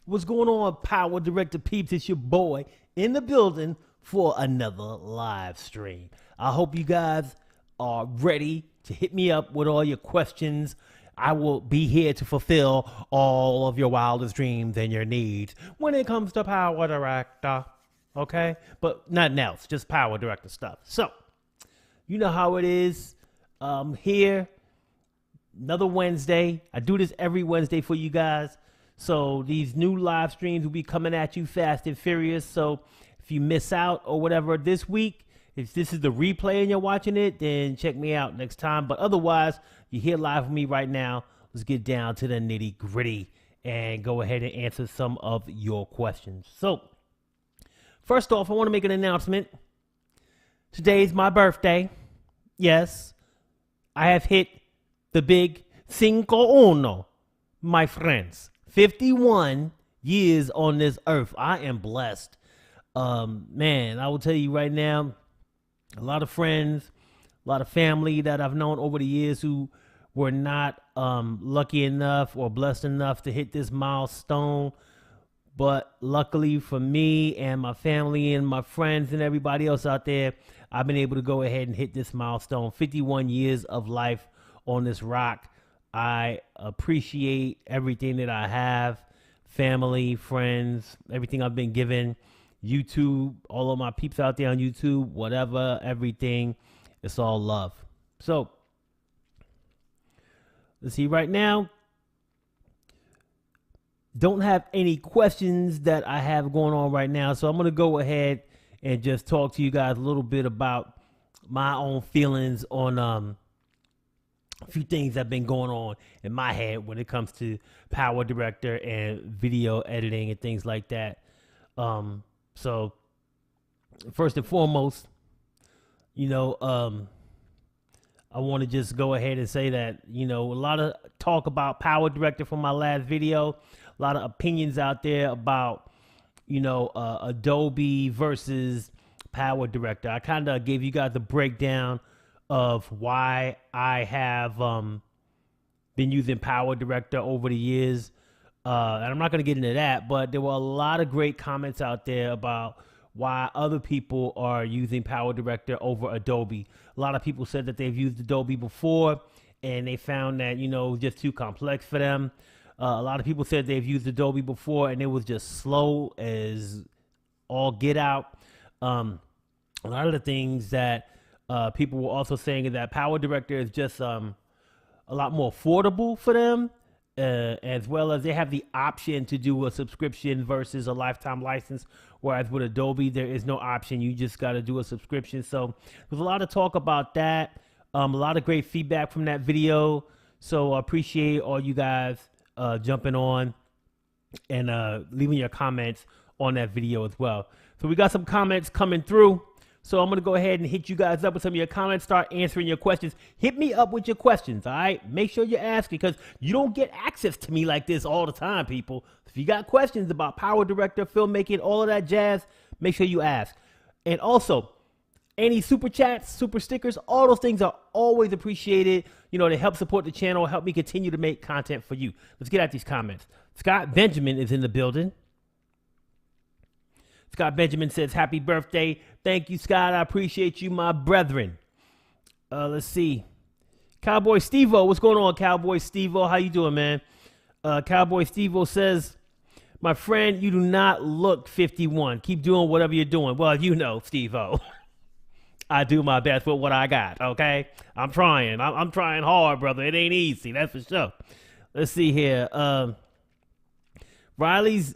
What's going on, Power Director peeps? It's your boy in the building for another live stream. I hope you guys are ready to hit me up with all your questions. I will be here to fulfill all of your wildest dreams and your needs when it comes to Power Director. Okay? But nothing else, just Power Director stuff. So, you know how it is. Here, another Wednesday. I do this every Wednesday for you guys. So these new live streams will be coming at you fast and furious. So if you miss out or whatever this week, if this is the replay and you're watching it, then check me out next time. But otherwise, you're here live with me right now. Let's get down to the nitty gritty and go ahead and answer some of your questions. So first off, I want to make an announcement. Today's my birthday. Yes, I have hit the big 51, my friends. 51 years on this earth. I am blessed. Man, I will tell you right now, a lot of friends, a lot of family that I've known over the years who were not lucky enough or blessed enough to hit this milestone. But luckily for me and my family and my friends and everybody else out there, I've been able to go ahead and hit this milestone. 51 years of life on this rock. I appreciate everything that I have, family, friends, everything I've been given, YouTube, all of my peeps out there on YouTube, whatever, everything. It's all love. So, let's see right now. Don't have any questions that I have going on right now. So I'm going to go ahead and just talk to you guys a little bit about my own feelings on a few things that have been going on in my head when it comes to Power Director and video editing and things like that. So first and foremost, I want to just go ahead and say that, a lot of talk about Power Director from my last video, a lot of opinions out there about, Adobe versus Power Director. I kind of gave you guys a breakdown of why I have been using Power Director over the years. And I'm not going to get into that, but there were a lot of great comments out there about why other people are using Power Director over Adobe. A lot of people said that they've used Adobe before and they found that, just too complex for them. A lot of people said they've used Adobe before and it was just slow as all get out. A lot of the things that people were also saying that Power Director is just a lot more affordable for them, as well as they have the option to do a subscription versus a lifetime license, whereas with Adobe, there is no option. You just got to do a subscription. So there's a lot of talk about that, a lot of great feedback from that video. So I appreciate all you guys jumping on and leaving your comments on that video as well. So we got some comments coming through. So I'm going to go ahead and hit you guys up with some of your comments, start answering your questions. Hit me up with your questions, all right? Make sure you ask because you don't get access to me like this all the time, people. If you got questions about Power Director, filmmaking, all of that jazz, make sure you ask. And also, any super chats, super stickers, all those things are always appreciated. They help support the channel, help me continue to make content for you. Let's get at these comments. Scott Benjamin is in the building. Scott Benjamin says, happy birthday. Thank you, Scott. I appreciate you, my brethren. Let's see. Cowboy Steve-O. What's going on, Cowboy Steve-O? How you doing, man? Cowboy Steve-O says, my friend, you do not look 51. Keep doing whatever you're doing. Well, Steve-O. I do my best with what I got, okay? I'm trying. I'm trying hard, brother. It ain't easy. That's for sure. Let's see here. Riley's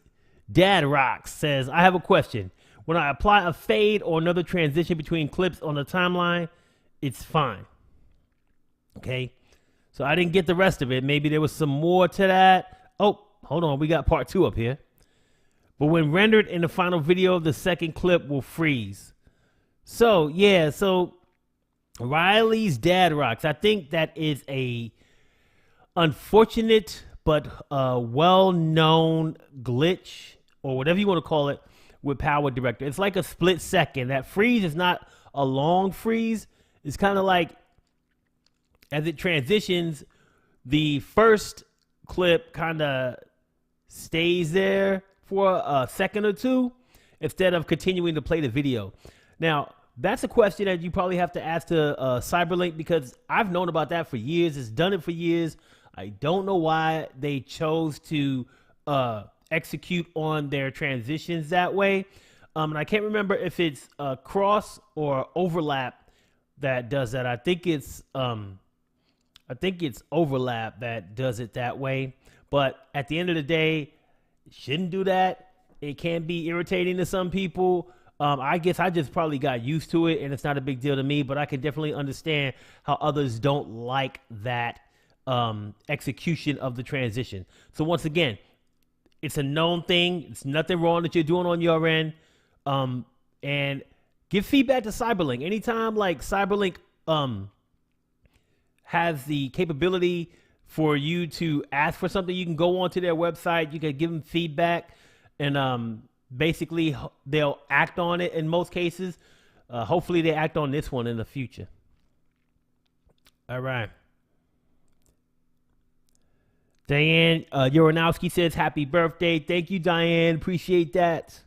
Dad Rocks says, I have a question. When I apply a fade or another transition between clips on the timeline, it's fine. Okay. So I didn't get the rest of it. Maybe there was some more to that. Oh, hold on. We got part 2 up here. But when rendered in the final video, the second clip will freeze. So, yeah. So Riley's Dad Rocks. I think that is a unfortunate but well-known glitch or whatever you want to call it with Power Director. It's like a split second. That freeze is not a long freeze. It's kind of like as it transitions, the first clip kind of stays there for a second or two instead of continuing to play the video. Now, that's a question that you probably have to ask to Cyberlink, because I've known about that for years. It's done it for years. I don't know why they chose to execute on their transitions that way. And I can't remember if it's cross or overlap that does that. I think it's overlap that does it that way. But at the end of the day, it shouldn't do that. It can be irritating to some people. I guess I just probably got used to it, and it's not a big deal to me, but I can definitely understand how others don't like that execution of the transition. So once again, it's a known thing. It's nothing wrong that you're doing on your end. And give feedback to Cyberlink. Anytime like Cyberlink has the capability for you to ask for something, you can go onto their website, you can give them feedback, and basically they'll act on it in most cases. Hopefully they act on this one in the future. All right. Diane Uranowski says happy birthday. Thank you, Diane. Appreciate that.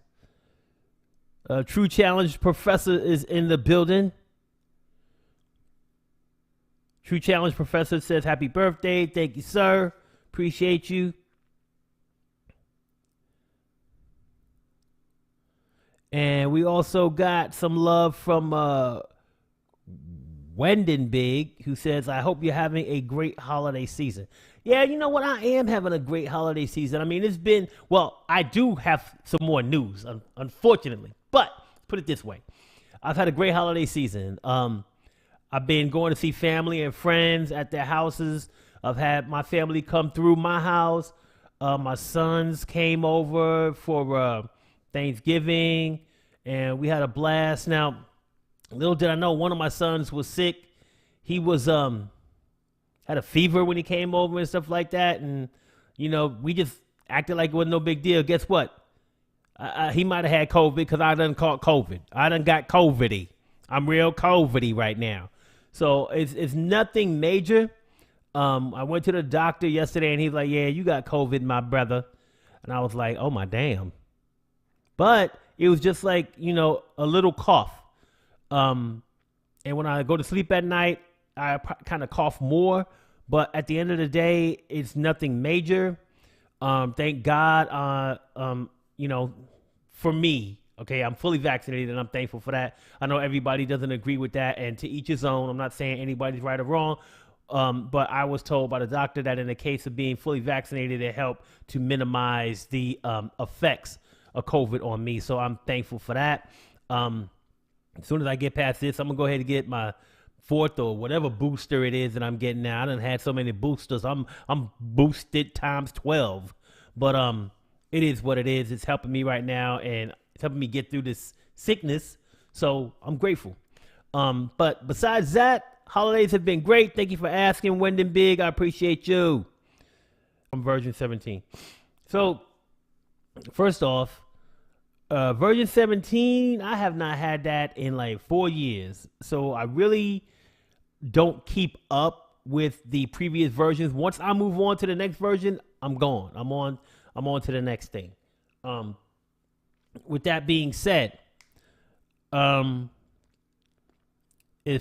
True Challenge Professor is in the building. True Challenge Professor says happy birthday. Thank you, sir. Appreciate you. And we also got some love from Wendenbig, who says, I hope you're having a great holiday season. Yeah, you know what? I am having a great holiday season. I mean, it's been, well, I do have some more news, unfortunately. But put it this way. I've had a great holiday season. I've been going to see family and friends at their houses. I've had my family come through my house. My sons came over for Thanksgiving, and we had a blast. Now, little did I know, one of my sons was sick. He was had a fever when he came over and stuff like that, and you know, we just acted like it was no big deal. Guess what? He might have had COVID, because I done caught COVID. I done got COVID-y. I'm real COVID-y right now. So it's nothing major. I went to the doctor yesterday, and he's like, yeah, you got COVID, my brother. And I was like, oh, my damn. But it was just like, you know, a little cough. And when I go to sleep at night, I kind of cough more. But at the end of the day, it's nothing major. Thank God, you know, for me, okay, I'm fully vaccinated, and I'm thankful for that. I know everybody doesn't agree with that, and to each his own. I'm not saying anybody's right or wrong. But I was told by the doctor that in the case of being fully vaccinated, it helped to minimize the effects of COVID on me. So I'm thankful for that. As soon as I get past this, I'm going to go ahead and get my fourth or whatever booster it is that I'm getting now. I done had so many boosters. I'm boosted times 12. But it is what it is. It's helping me right now, and it's helping me get through this sickness. So I'm grateful. But besides that, holidays have been great. Thank you for asking, Wendon Big. I appreciate you. I'm version 17. So first off, version 17, I have not had that in like 4 years. So I really don't keep up with the previous versions. Once I move on to the next version, I'm gone. I'm on to the next thing. With that being said, as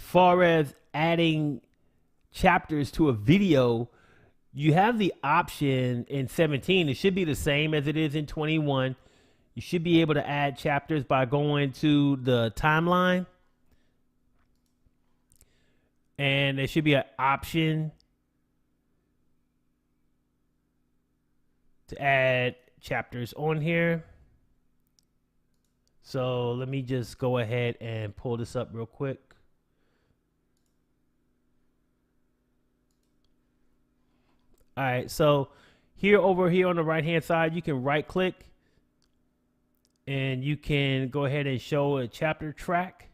far as adding chapters to a video, you have the option in 17. It should be the same as it is in 21. You should be able to add chapters by going to the timeline. And there should be an option to add chapters on here. So let me just go ahead and pull this up real quick. All right, so over here on the right hand side, you can right click and you can go ahead and show a chapter track.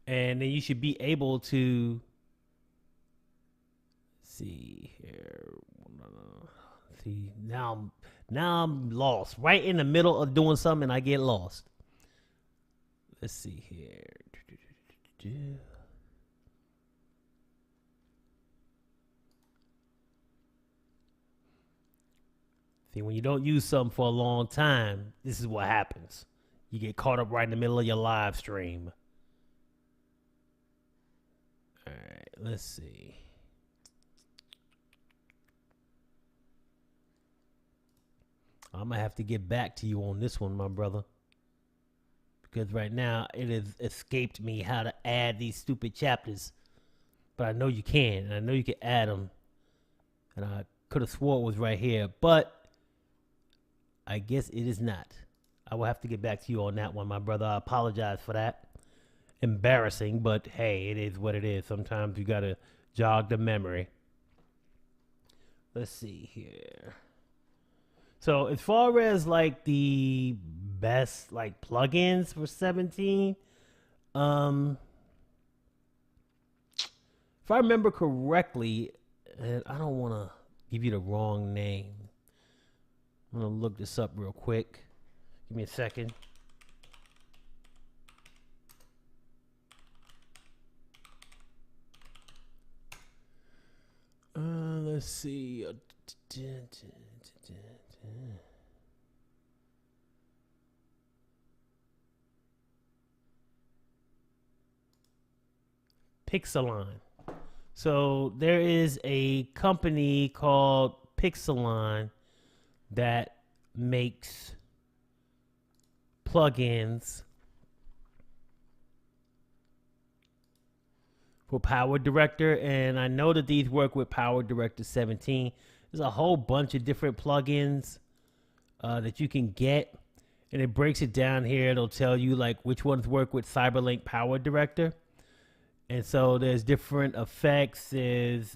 And then you should be able to see here. See, now I'm lost. Right in the middle of doing something, I get lost. Let's see here. See, when you don't use something for a long time, this is what happens. You get caught up right in the middle of your live stream. All right, let's see. I'm going to have to get back to you on this one, my brother. Because right now, it has escaped me how to add these stupid chapters. But I know you can, and I know you can add them. And I could have swore it was right here, but I guess it is not. I will have to get back to you on that one, my brother. I apologize for that. Embarrassing, but hey, it is what it is. Sometimes you got to jog the memory. Let's see here. So as far as like the best like plugins for 17, if I remember correctly, and I don't want to give you the wrong name. I'm going to look this up real quick. Give me a second. Let's see. Pixelon. So there is a company called Pixelon that makes plugins for PowerDirector, and I know that these work with PowerDirector 17. There's a whole bunch of different plugins that you can get, and it breaks it down here. It'll tell you like which ones work with Cyberlink PowerDirector. And so there's different effects, there's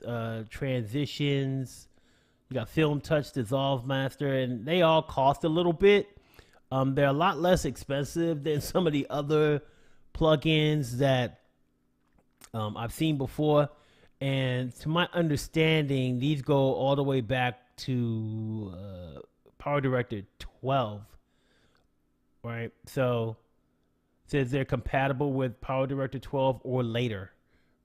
transitions, you got Film Touch, Dissolve Master, and they all cost a little bit. They're a lot less expensive than some of the other plugins that I've seen before. And to my understanding, these go all the way back to PowerDirector 12, right? So it says they're compatible with PowerDirector 12 or later,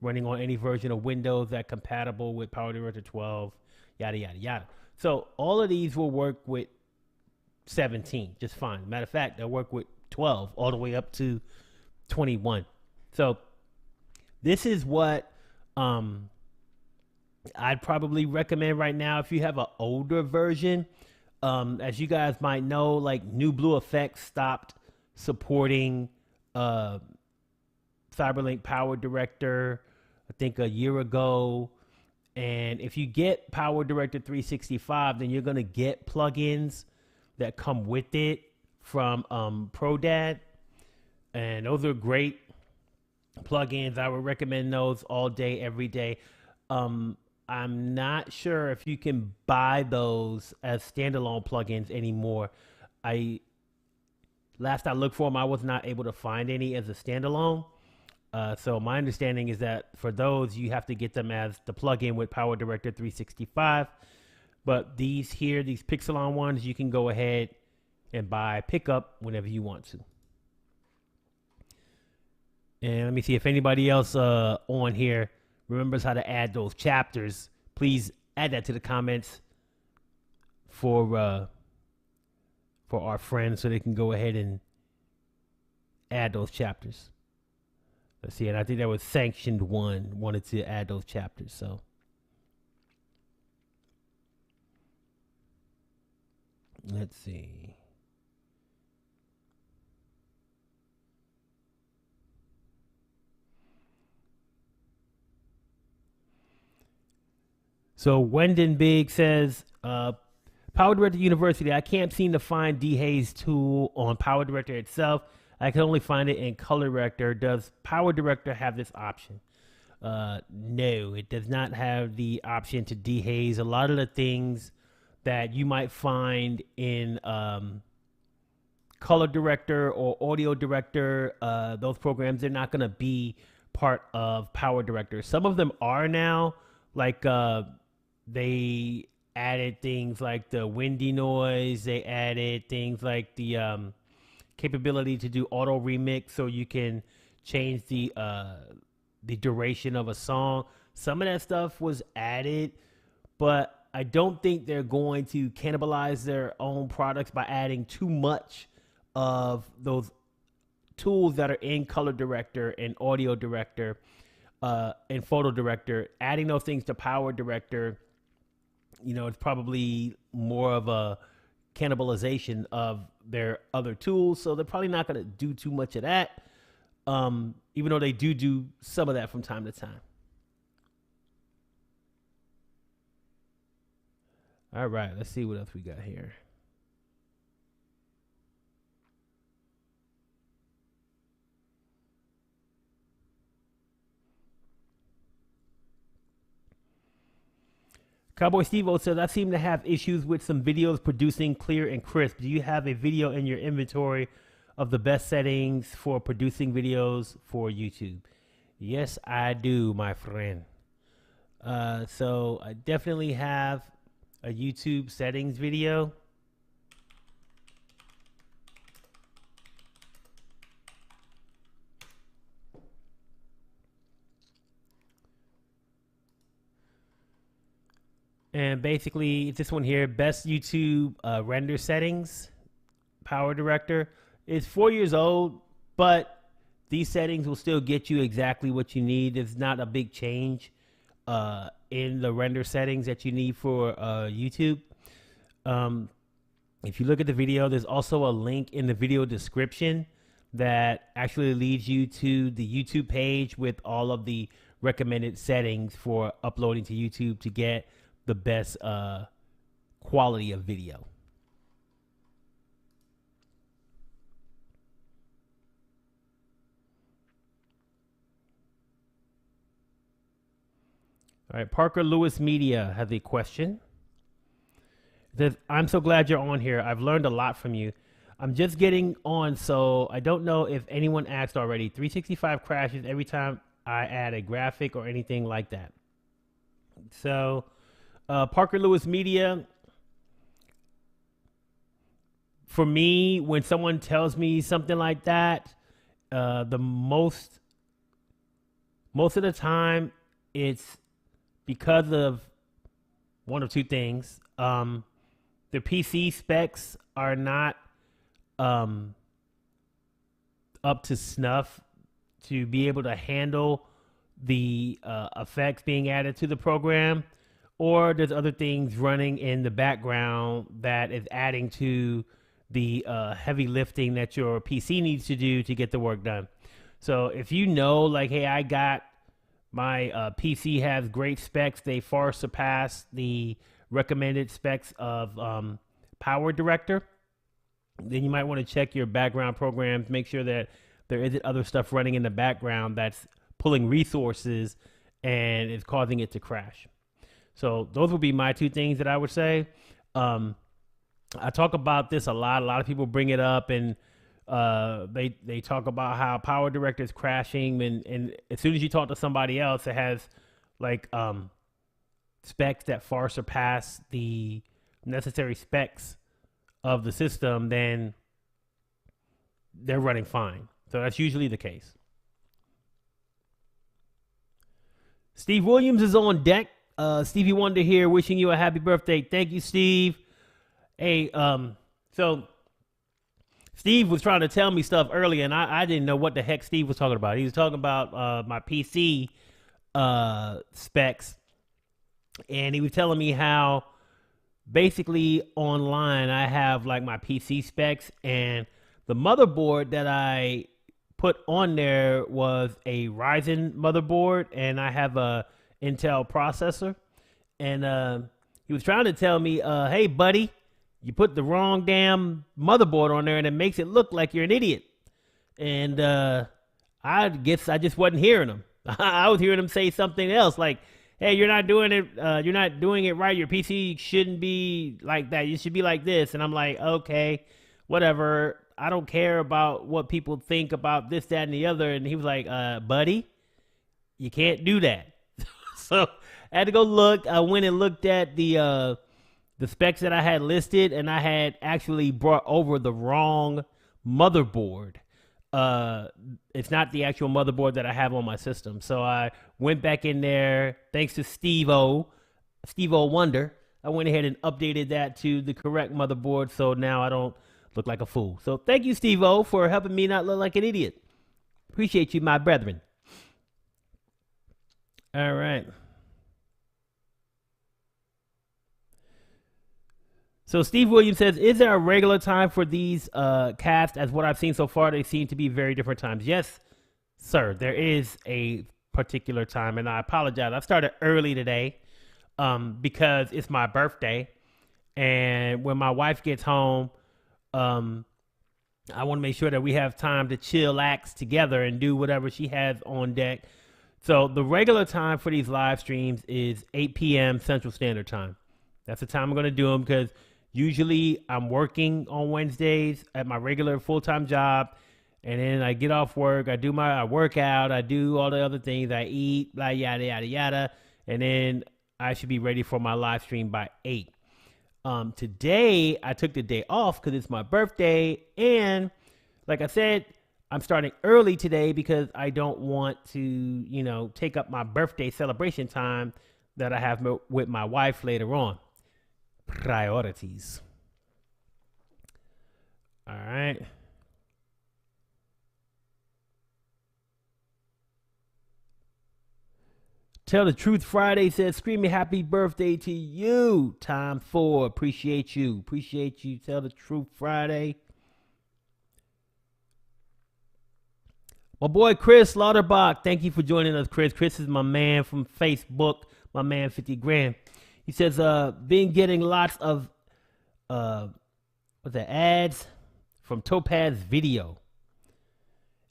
running on any version of Windows that's compatible with PowerDirector 12, yada, yada, yada. So all of these will work with 17 just fine. Matter of fact, they'll work with 12 all the way up to 21. So this is what I'd probably recommend right now if you have an older version. As you guys might know, like New Blue Effects stopped supporting Cyberlink PowerDirector, I think a year ago. And if you get PowerDirector 365, then you're going to get plugins that come with it from ProDad. And those are great plugins. I would recommend those all day, every day. I'm not sure if you can buy those as standalone plugins anymore. Last I looked for them, I was not able to find any as a standalone. So my understanding is that for those, you have to get them as the plugin with PowerDirector 365. But these here, these Pixelon ones, you can go ahead and pick up whenever you want to. And let me see if anybody else on here remembers how to add those chapters. Please add that to the comments for our friends so they can go ahead and add those chapters. Let's see, and I think that was Sanctioned One wanted to add those chapters. So let's see. So Wendon Big says, PowerDirector University, I can't seem to find Dehaze tool on PowerDirector itself. I can only find it in ColorRector. Does PowerDirector have this option? No, it does not have the option to dehaze. A lot of the things that you might find in Color Director or Audio Director, those programs, they're not going to be part of PowerDirector. Some of them are now, like they added things like the windy noise. They added things like the capability to do auto remix, so you can change the duration of a song. Some of that stuff was added, but I don't think they're going to cannibalize their own products by adding too much of those tools that are in Color Director and Audio Director and Photo Director. Adding those things to PowerDirector, it's probably more of a cannibalization of their other tools. So they're probably not going to do too much of that, even though they do some of that from time to time. All right, let's see what else we got here. Cowboy Steve-O says, I seem to have issues with some videos producing clear and crisp. Do you have a video in your inventory of the best settings for producing videos for YouTube? Yes, I do, my friend. So I definitely have a YouTube settings video. And basically, it's this one here, best YouTube render settings, PowerDirector. It's 4 years old, but these settings will still get you exactly what you need. It's not a big change in the render settings that you need for YouTube. If you look at the video, there's also a link in the video description that actually leads you to the YouTube page with all of the recommended settings for uploading to YouTube to get the best quality of video. All right, Parker Lewis Media has a question. It says, I'm so glad you're on here. I've learned a lot from you. I'm just getting on, so I don't know if anyone asked already. 365 crashes every time I add a graphic or anything like that. So, Parker Lewis Media, for me, when someone tells me something like that, the most of the time, it's because of one of two things. The PC specs are not up to snuff to be able to handle the effects being added to the program, or there's other things running in the background that is adding to the heavy lifting that your PC needs to do to get the work done. So if you know, like, hey, I got my PC has great specs, they far surpass the recommended specs of PowerDirector, then you might want to check your background programs, make sure that there isn't other stuff running in the background that's pulling resources and is causing it to crash. So those would be my two things that I would say. I talk about this a lot. A lot of people bring it up, and they talk about how PowerDirector is crashing, and as soon as you talk to somebody else that has like specs that far surpass the necessary specs of the system, then they're running fine. So that's usually the case. Steve Williams is on deck. Stevie Wonder here, wishing you a happy birthday. Thank you, Steve. Hey, so Steve was trying to tell me stuff earlier, and I didn't know what the heck Steve was talking about. He was talking about my PC specs, and he was telling me how basically online I have like my PC specs, and the motherboard that I put on there was a Ryzen motherboard, and I have a Intel processor. And he was trying to tell me, hey, buddy, you put the wrong damn motherboard on there, and it makes it look like you're an idiot. And I guess I just wasn't hearing him. I was hearing him say something else, like, hey, you're not doing it. You're not doing it right. Your PC shouldn't be like that. You should be like this. And I'm like, okay, whatever. I don't care about what people think about this, that, and the other. And he was like, buddy, you can't do that. So I had to go look. I went and looked at the specs that I had listed, and I had actually brought over the wrong motherboard. It's not the actual motherboard that I have on my system. So I went back in there, thanks to Steve-O Wonder. I went ahead and updated that to the correct motherboard, so now I don't look like a fool. So thank you, Steve-O, for helping me not look like an idiot. Appreciate you, my brethren. All right. So Steve Williams says, is there a regular time for these casts? As what I've seen so far, they seem to be very different times. Yes, sir, there is a particular time, and I apologize. I started early today because it's my birthday, and when my wife gets home, I want to make sure that we have time to chillax together and do whatever she has on deck. So the regular time for these live streams is 8 p.m. Central Standard Time. That's the time I'm going to do them because usually I'm working on Wednesdays at my regular full-time job, and then I get off work, I work out, I do all the other things, I eat, blah, yada, yada, yada, and then I should be ready for my live stream by 8. Today, I took the day off because it's my birthday, and like I said, I'm starting early today because I don't want to, take up my birthday celebration time that I have with my wife later on. Priorities. All right. Tell the Truth Friday says, screaming happy birthday to you, Time 4. Appreciate you. Appreciate you. Tell the Truth Friday. My boy Chris Lauterbach, thank you for joining us, Chris. Chris is my man from Facebook, my man 50 grand. He says, been getting lots of ads from Topaz Video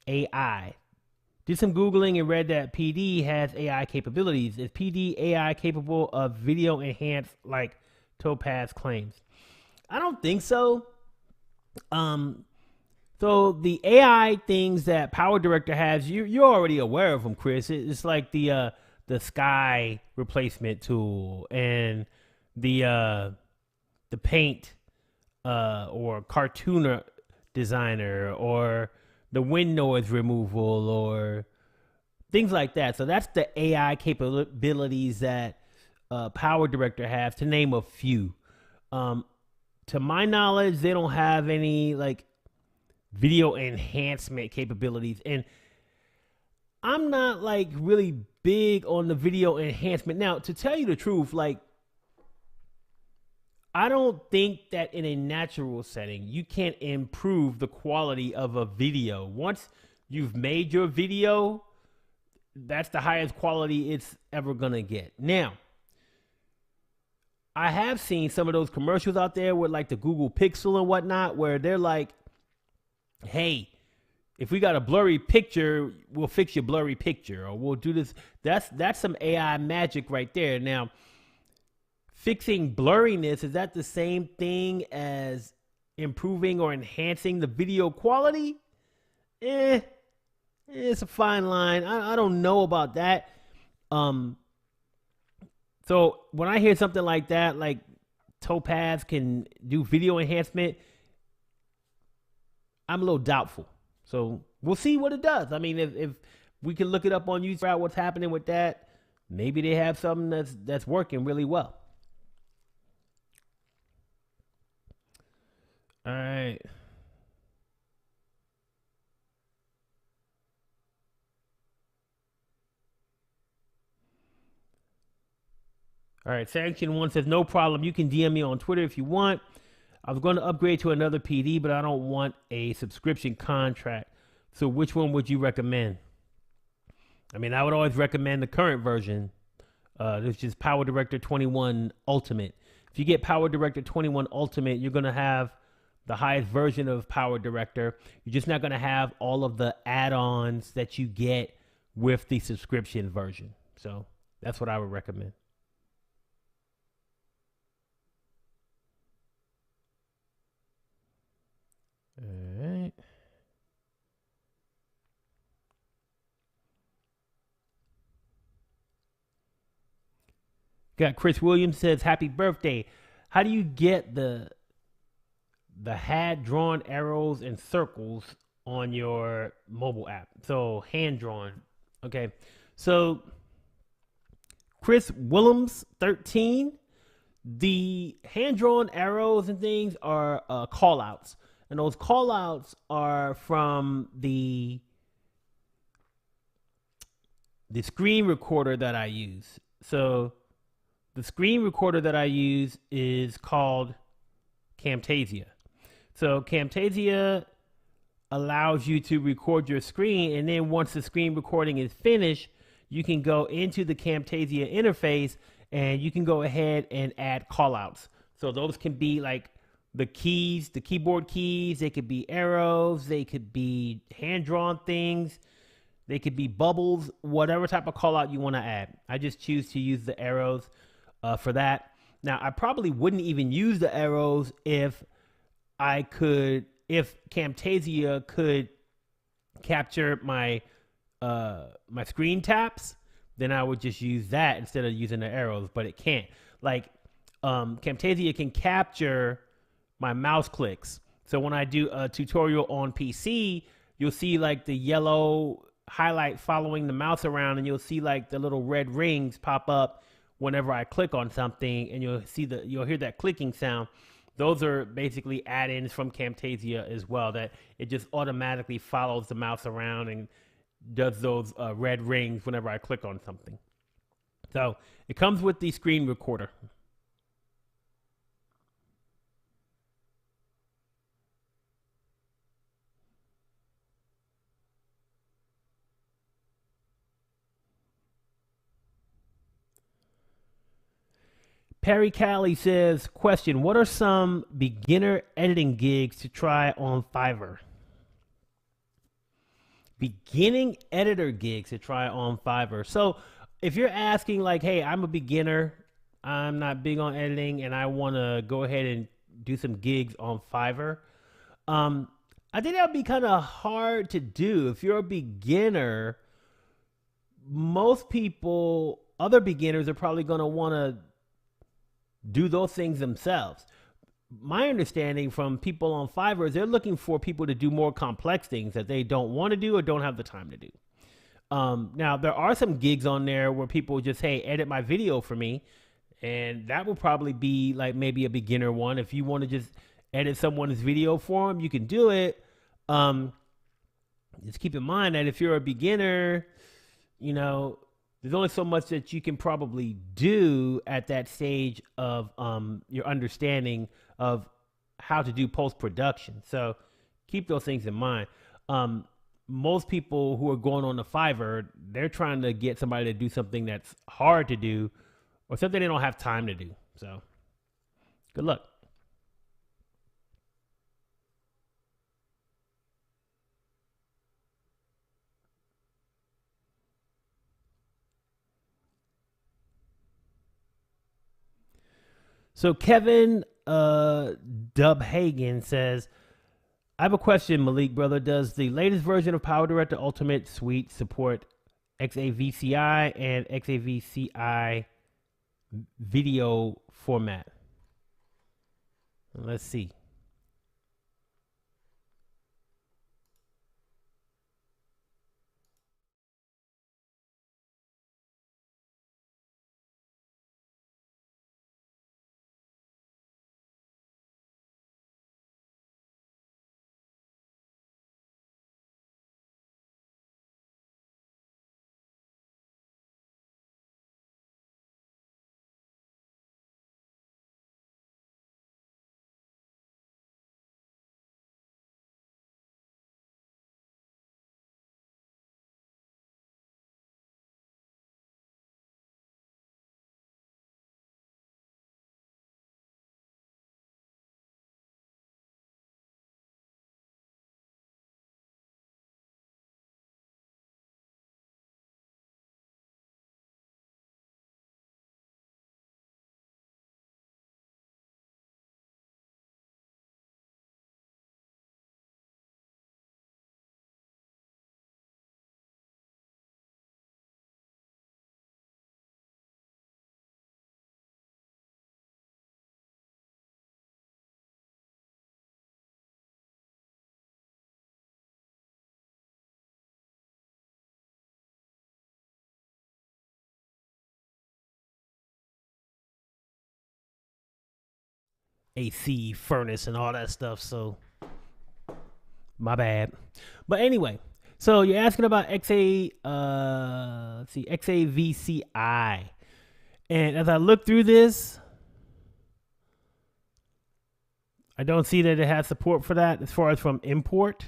AI. Did some Googling and read that PD has AI capabilities. Is PD AI capable of video enhanced like Topaz claims? I don't think so. So the AI things that PowerDirector has, you're already aware of them, Chris. It's like the sky replacement tool and the paint or cartooner designer or the wind noise removal or things like that. So that's the AI capabilities that PowerDirector has, to name a few. To my knowledge, they don't have any like video enhancement capabilities, and I'm not like really big on the video enhancement. Now, to tell you the truth, like I don't think that in a natural setting you can improve the quality of a video. Once you've made your video, that's the highest quality it's ever gonna get. Now, I have seen some of those commercials out there with like the Google Pixel and whatnot, where they're like, hey, if we got a blurry picture, we'll fix your blurry picture, or we'll do this. That's some AI magic right there. Now, fixing blurriness, is that the same thing as improving or enhancing the video quality? It's a fine line. I don't know about that. So when I hear something like that, like Topaz can do video enhancement, I'm a little doubtful. So we'll see what it does. I mean, if we can look it up on YouTube, out what's happening with that, maybe they have something that's working really well. All right. All right. Sanction 1 says, no problem. You can DM me on Twitter if you want. I was going to upgrade to another PD, but I don't want a subscription contract. So which one would you recommend? I mean, I would always recommend the current version. This is PowerDirector 21 Ultimate. If you get PowerDirector 21 Ultimate, you're going to have the highest version of PowerDirector. You're just not going to have all of the add-ons that you get with the subscription version. So that's what I would recommend. All right. Got Chris Williams says, happy birthday. How do you get the hand drawn arrows and circles on your mobile app? So hand drawn. Okay. So Chris Willems 13 The hand-drawn arrows and things are call-outs, and those call-outs are from the screen recorder that I use. So the screen recorder that I use is called Camtasia. So Camtasia allows you to record your screen, and then once the screen recording is finished, you can go into the Camtasia interface and you can go ahead and add callouts. So those can be like the keys, the keyboard keys, they could be arrows, they could be hand-drawn things, they could be bubbles, whatever type of callout you want to add. I just choose to use the arrows for that. Now, I probably wouldn't even use the arrows if Camtasia could capture my my screen taps, then I would just use that instead of using the arrows, but it can't. Like Camtasia can capture my mouse clicks. So when I do a tutorial on PC, you'll see like the yellow highlight following the mouse around, and you'll see like the little red rings pop up whenever I click on something, and you'll hear that clicking sound. Those are basically add-ins from Camtasia as well, that it just automatically follows the mouse around and does those red rings whenever I click on something. So it comes with the screen recorder. Perry Callie says, question, what are some beginner editing gigs to try on Fiverr? Beginning editor gigs to try on Fiverr. So if you're asking like, hey, I'm a beginner, I'm not big on editing, and I want to go ahead and do some gigs on Fiverr, I think that would be kind of hard to do. If you're a beginner, most people, other beginners, are probably going to want to do those things themselves. My understanding from people on Fiverr is they're looking for people to do more complex things that they don't want to do or don't have the time to do. Now, there are some gigs on there where people just, hey, edit my video for me. And that will probably be like maybe a beginner one. If you want to just edit someone's video for them, you can do it. Just keep in mind that if you're a beginner, you know, there's only so much that you can probably do at that stage of your understanding of how to do post-production. So keep those things in mind. Most people who are going on the Fiverr, they're trying to get somebody to do something that's hard to do or something they don't have time to do. So good luck. So Kevin Dubhagen says, I have a question, Malik, brother. Does the latest version of PowerDirector Ultimate Suite support XAVCI and XAVCI video format? Let's see. AC, furnace, and all that stuff. So my bad. But anyway, so you're asking about let's see, XAVCI. And as I look through this, I don't see that it has support for that as far as from import.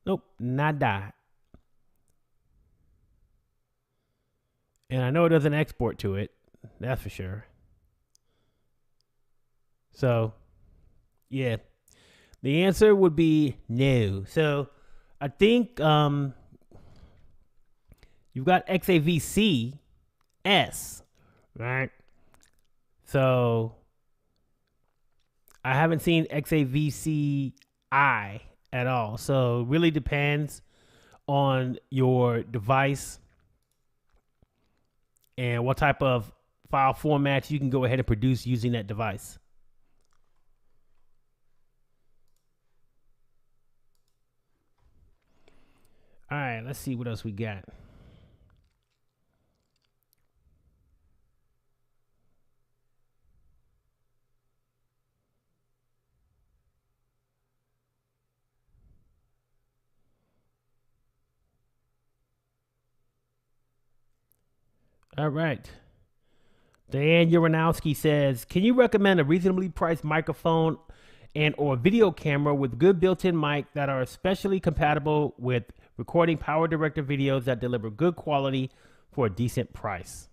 Nope, nada. And I know it doesn't export to it. That's for sure. So, yeah. The answer would be no. So, I think you've got XAVC S, right? So, I haven't seen XAVC I at all. So, it really depends on your device and what type of file formats you can go ahead and produce using that device. All right, let's see what else we got. All right. Dan Uranowski says, can you recommend a reasonably priced microphone and or video camera with good built-in mic that are especially compatible with recording PowerDirector videos that deliver good quality for a decent price?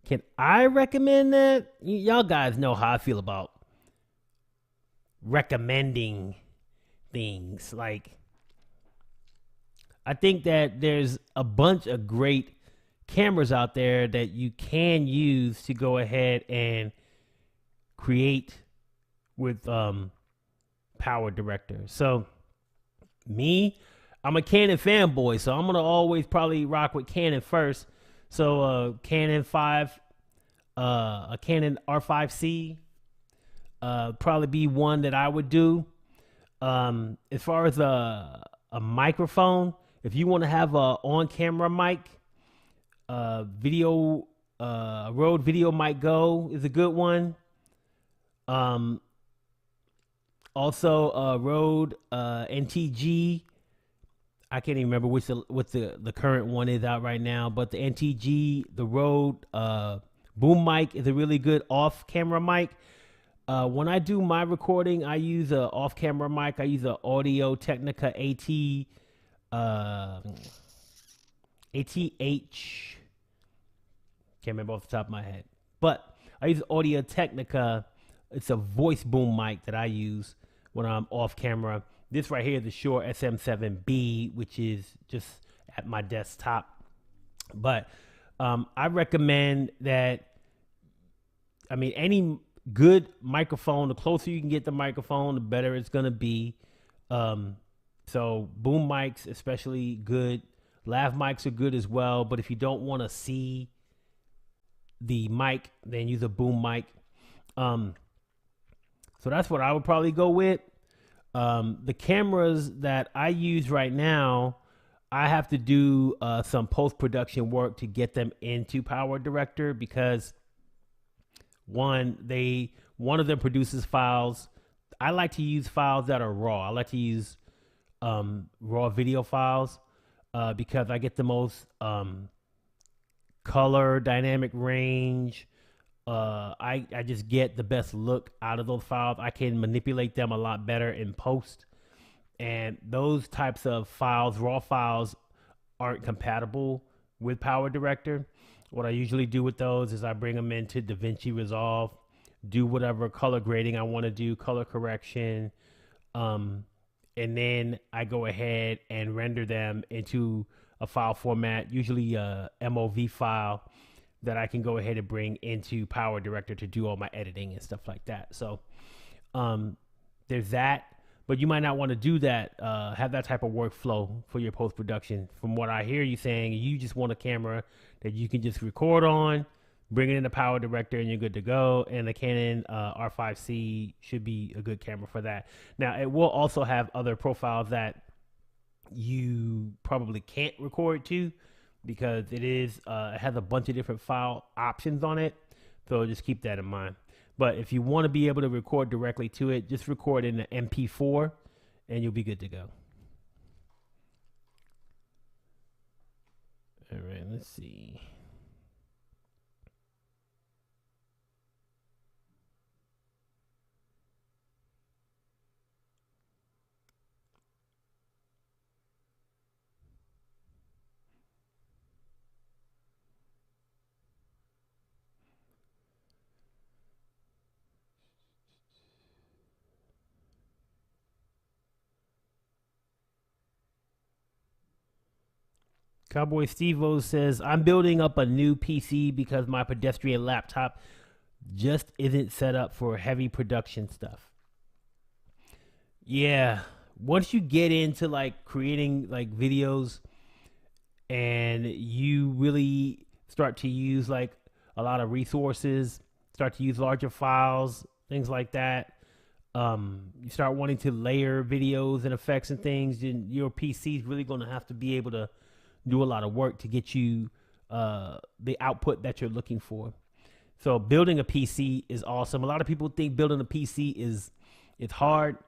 Can I recommend that? Y'all guys know how I feel about recommending things. Like, I think that there's a bunch of great cameras out there that you can use to go ahead and create with PowerDirector. So me, I'm a Canon fanboy, so I'm gonna always probably rock with Canon first. So Canon 5, a Canon R5C, probably be one that I would do. As far as a microphone, if you want to have a on-camera mic, Rode Video Mic Go is a good one. Also, Rode NTG. I can't even remember what the current one is out right now, but the NTG, the Rode boom mic is a really good off-camera mic. When I do my recording, I use a off-camera mic. I use a Audio Technica ATH. Can't remember off the top of my head, but I use Audio Technica. It's a voice boom mic that I use when I'm off camera. This right here is the Shure SM7B, which is just at my desktop. But I recommend that. I mean, any good microphone, the closer you can get the microphone, the better it's gonna be. So boom mics, especially good. Lav mics are good as well, but if you don't want to see the mic, then use a boom mic. So that's what I would probably go with. The cameras that I use right now, I have to do some post-production work to get them into PowerDirector because one of them produces files. I like to use files that are raw. I like to use raw video files because I get the most color, dynamic range. I just get the best look out of those files. I can manipulate them a lot better in post. And those types of files, raw files, aren't compatible with PowerDirector. What I usually do with those is I bring them into DaVinci Resolve, do whatever color grading I want to do, color correction, and then I go ahead and render them into a file format, usually a MOV file that I can go ahead and bring into PowerDirector to do all my editing and stuff like that. So there's that, but you might not want to do that, have that type of workflow for your post-production. From what I hear you saying, you just want a camera that you can just record on, bring it into PowerDirector, and you're good to go. And the Canon R5C should be a good camera for that. Now, it will also have other profiles that you probably can't record to, because it has a bunch of different file options on it. So just keep that in mind. But if you want to be able to record directly to it, just record in the MP4 and you'll be good to go. All right, let's see. Cowboy Steve-O says, I'm building up a new PC because my pedestrian laptop just isn't set up for heavy production stuff. Yeah, once you get into like creating like videos and you really start to use like a lot of resources, start to use larger files, things like that, you start wanting to layer videos and effects and things, then your PC is really going to have to be able to do a lot of work to get you the output that you're looking for. So building a PC is awesome. A lot of people think building a PC is hard.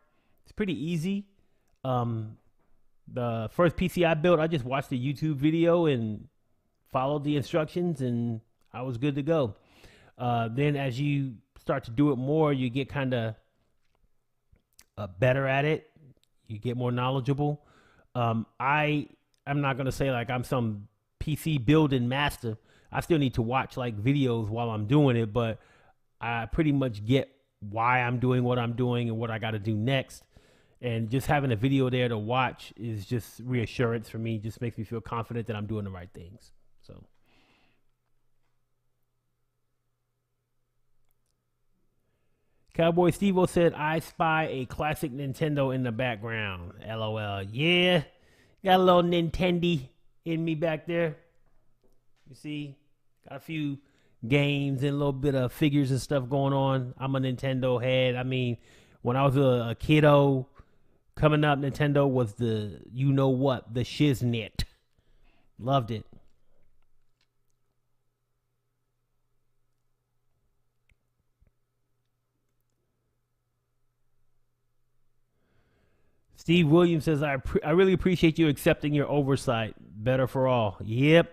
It's pretty easy. The first PC I built, I just watched a YouTube video and followed the instructions and I was good to go. Then as you start to do it more, you get kind of better at it. You get more knowledgeable. I'm not going to say like I'm some PC building master. I still need to watch like videos while I'm doing it, but I pretty much get why I'm doing what I'm doing and what I got to do next. And just having a video there to watch is just reassurance for me. Just makes me feel confident that I'm doing the right things. So. Cowboy Steve-O said, I spy a classic Nintendo in the background. LOL. Yeah. Got a little Nintendo in me back there. You see, got a few games and a little bit of figures and stuff going on. I'm a Nintendo head. I mean, when I was a kiddo coming up, Nintendo was the, you know what, the shiznit. Loved it. Steve Williams says, I really appreciate you accepting your oversight. Better for all. Yep,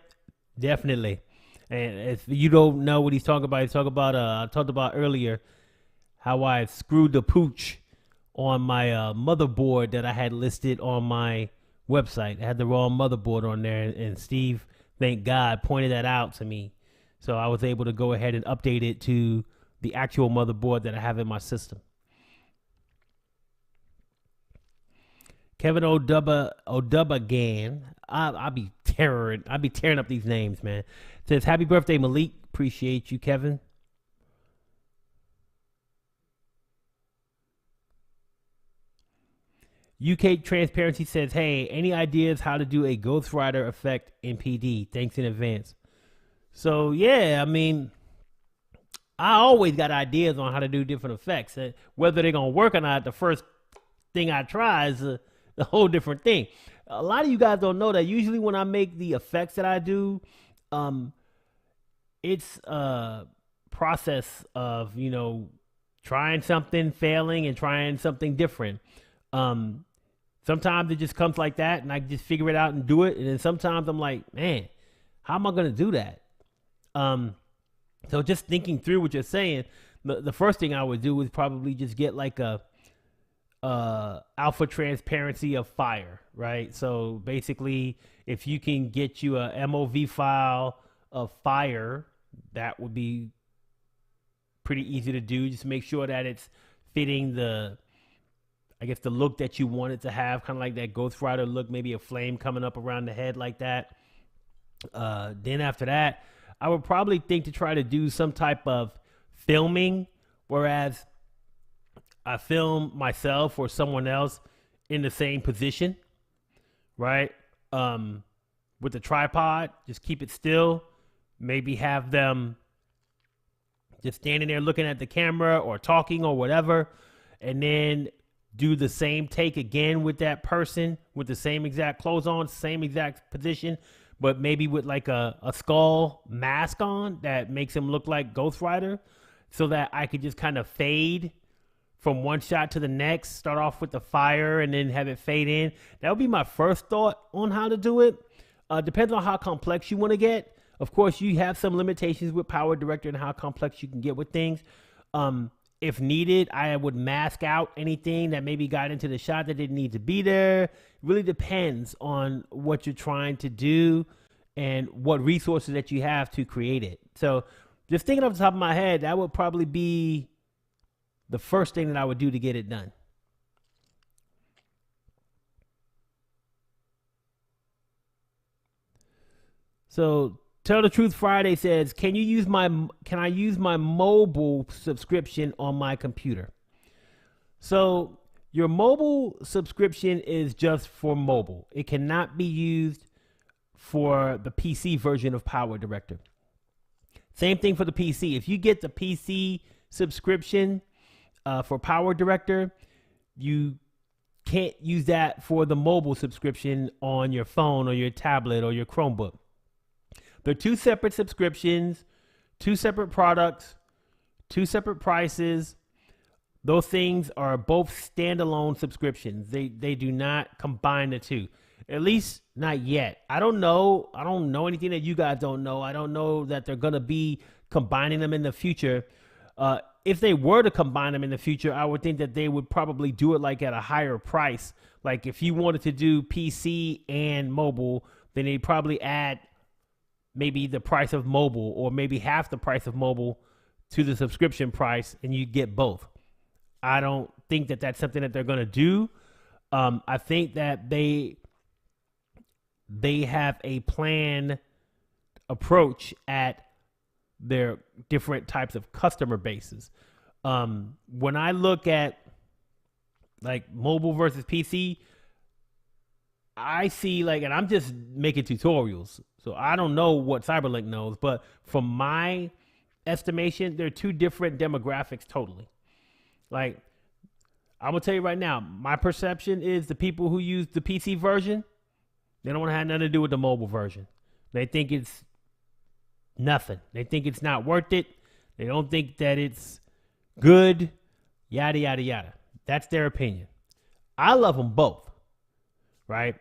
definitely. And if you don't know what he's talking about, I talked about earlier how I screwed the pooch on my motherboard that I had listed on my website. I had the wrong motherboard on there, and Steve, thank God, pointed that out to me. So I was able to go ahead and update it to the actual motherboard that I have in my system. Kevin Odubagan, I'll be tearing up these names, man. Says, happy birthday, Malik. Appreciate you, Kevin. UK Transparency says, hey, any ideas how to do a Ghost Rider effect in PD? Thanks in advance. So, yeah, I mean, I always got ideas on how to do different effects. Whether they're going to work or not, the first thing I try is a whole different thing. A lot of you guys don't know that usually when I make the effects that I do, it's a process of, you know, trying something, failing, and trying something different. Sometimes it just comes like that and I just figure it out and do it. And then sometimes I'm like, man, how am I going to do that? So just thinking through what you're saying, the first thing I would do is probably just get like a alpha transparency of fire, right? So basically, if you can get you a MOV file of fire, that would be pretty easy to do. Just make sure that it's fitting the, I guess, the look that you want it to have, kind of like that Ghost Rider look, maybe a flame coming up around the head like that. Then after that, I would probably think to try to do some type of filming, whereas I film myself or someone else in the same position, right? With the tripod, just keep it still. Maybe have them just standing there looking at the camera or talking or whatever, and then do the same take again with that person with the same exact clothes on, same exact position, but maybe with like a skull mask on that makes him look like Ghost Rider, so that I could just kind of fade from one shot to the next, start off with the fire and then have it fade in. That would be my first thought on how to do it. Depends on how complex you want to get. Of course, you have some limitations with PowerDirector and how complex you can get with things. If needed, I would mask out anything that maybe got into the shot that didn't need to be there. It really depends on what you're trying to do and what resources that you have to create it. So just thinking off the top of my head, that would probably be the first thing that I would do to get it done. So Tell the Truth Friday says, can I use my mobile subscription on my computer? So your mobile subscription is just for mobile. It cannot be used for the PC version of PowerDirector. Same thing for the PC. If you get the PC subscription for PowerDirector, you can't use that for the mobile subscription on your phone or your tablet or your Chromebook. They're two separate subscriptions, two separate products, two separate prices. Those things are both standalone subscriptions. They do not combine the two. At least not yet. I don't know anything that you guys don't know. I don't know that they're going to be combining them in the future. If they were to combine them in the future, I would think that they would probably do it like at a higher price. Like if you wanted to do PC and mobile, then they'd probably add maybe the price of mobile or maybe half the price of mobile to the subscription price, and you get both. I don't think that that's something that they're going to do. I think that they have a planned approach at their different types of customer bases. When I look at like mobile versus PC, I see like, and I'm just making tutorials, so I don't know what Cyberlink knows, but from my estimation, they're two different demographics totally. Like, I'm gonna tell you right now, my perception is the people who use the PC version, they don't want to have nothing to do with the mobile version. They think it's nothing. They think it's not worth it. They don't think that it's good, yada, yada, yada. That's their opinion. I love them both, right?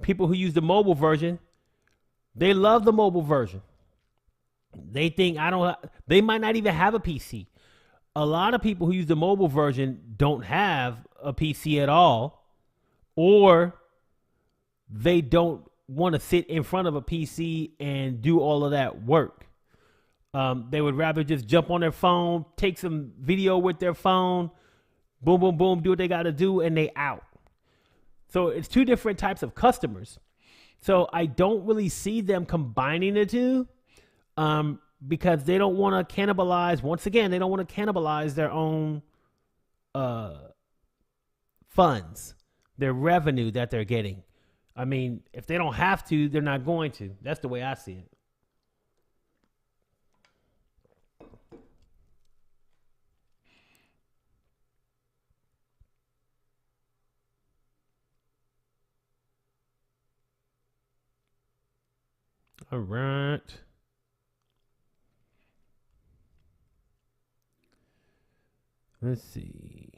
People who use the mobile version, they love the mobile version. They think they might not even have a PC. A lot of people who use the mobile version don't have a PC at all, or they don't want to sit in front of a PC and do all of that work. They would rather just jump on their phone, take some video with their phone, boom, boom, boom, do what they got to do, and they out. So it's two different types of customers. So I don't really see them combining the two because they don't want to cannibalize. Once again, they don't want to cannibalize their own funds, their revenue that they're getting. I mean, if they don't have to, they're not going to. That's the way I see it. All right. Let's see.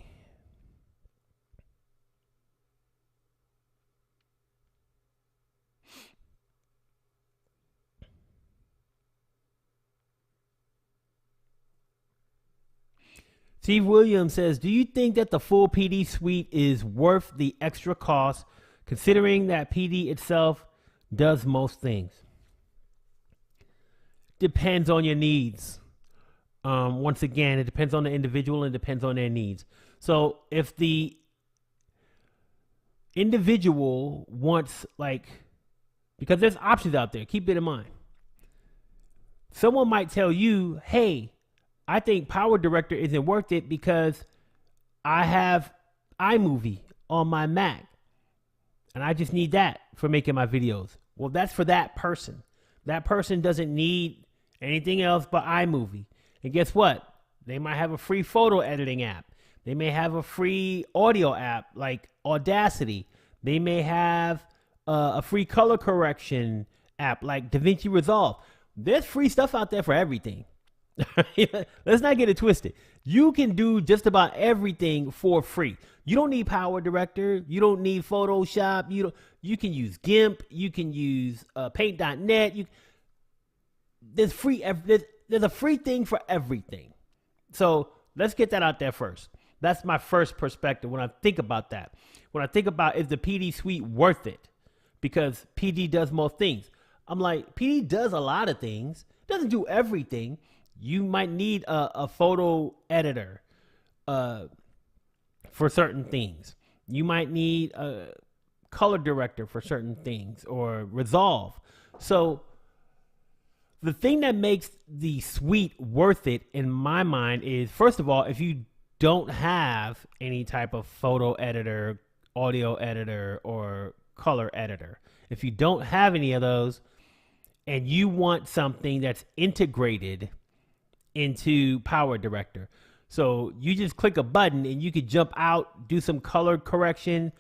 Steve Williams says, do you think that the full PD suite is worth the extra cost, considering that PD itself does most things? Depends on your needs. Once again, it depends on the individual and depends on their needs. So if the individual wants, like, because there's options out there, keep it in mind. Someone might tell you, hey, I think PowerDirector isn't worth it because I have iMovie on my Mac and I just need that for making my videos. Well, that's for that person. That person doesn't need anything else but iMovie. And guess what? They might have a free photo editing app. They may have a free audio app like Audacity. They may have a free color correction app like DaVinci Resolve. There's free stuff out there for everything. Let's not get it twisted. You can do just about everything for free. You don't need PowerDirector. You don't need Photoshop. You can use GIMP. You can use Paint.net. There's a free thing for everything. So let's get that out there first. That's my first perspective when I think about that. When I think about, is the PD suite worth it? Because PD does more things. I'm like, PD does a lot of things. Doesn't do everything. You might need a photo editor for certain things. You might need a color director for certain things, or Resolve. So the thing that makes the suite worth it in my mind is, first of all, if you don't have any type of photo editor, audio editor, or color editor, if you don't have any of those and you want something that's integrated into PowerDirector, so you just click a button and you could jump out, do some color correction,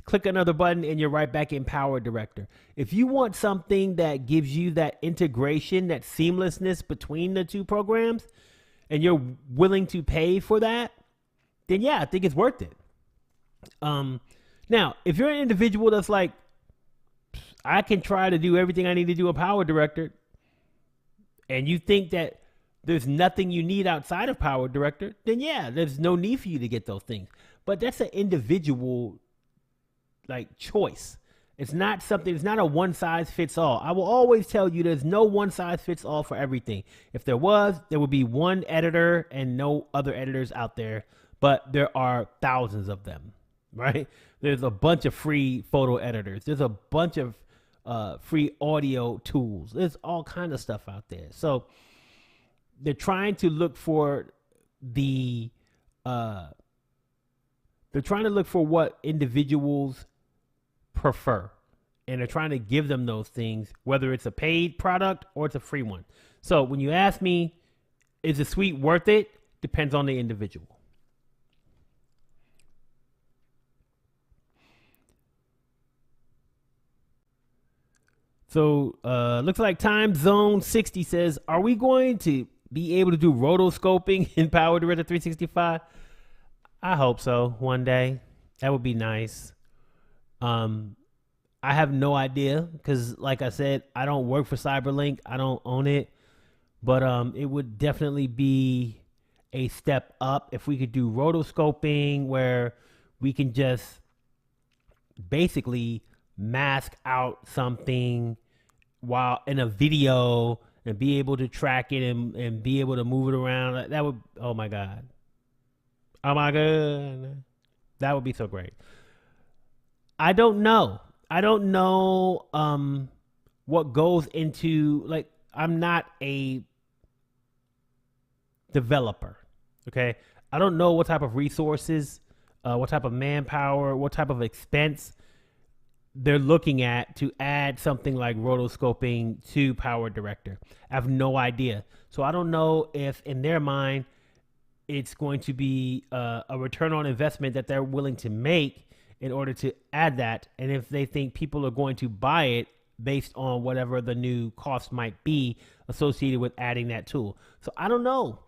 click another button, and you're right back in PowerDirector. If you want something that gives you that integration, that seamlessness between the two programs, and you're willing to pay for that, then yeah, I think it's worth it. Now, if you're an individual that's like, I can try to do everything I need to do in PowerDirector, and you think that there's nothing you need outside of PowerDirector, then yeah, there's no need for you to get those things. But that's an individual like choice. It's not something, it's not a one size fits all. I will always tell you there's no one size fits all for everything. If there was, there would be one editor and no other editors out there, but there are thousands of them, right? There's a bunch of free photo editors. There's a bunch of free audio tools. There's all kinds of stuff out there. So they're trying to look for what individuals prefer, and they're trying to give them those things, whether it's a paid product or it's a free one. So when you ask me, is the suite worth it? Depends on the individual. So looks like Time Zone 60 says, are we going to be able to do rotoscoping in PowerDirector 365? I hope so one day. That would be nice. I have no idea because, like I said, I don't work for Cyberlink. I don't own it. But it would definitely be a step up if we could do rotoscoping, where we can just basically mask out something while in a video and be able to track it and be able to move it around. That would, oh my God. Oh my God. That would be so great. I don't know what goes into, like, I'm not a developer. Okay. I don't know what type of resources, what type of manpower, what type of expense they're looking at to add something like rotoscoping to PowerDirector. I have no idea. So I don't know if in their mind it's going to be a return on investment that they're willing to make in order to add that, and if they think people are going to buy it based on whatever the new cost might be associated with adding that tool. So I don't know.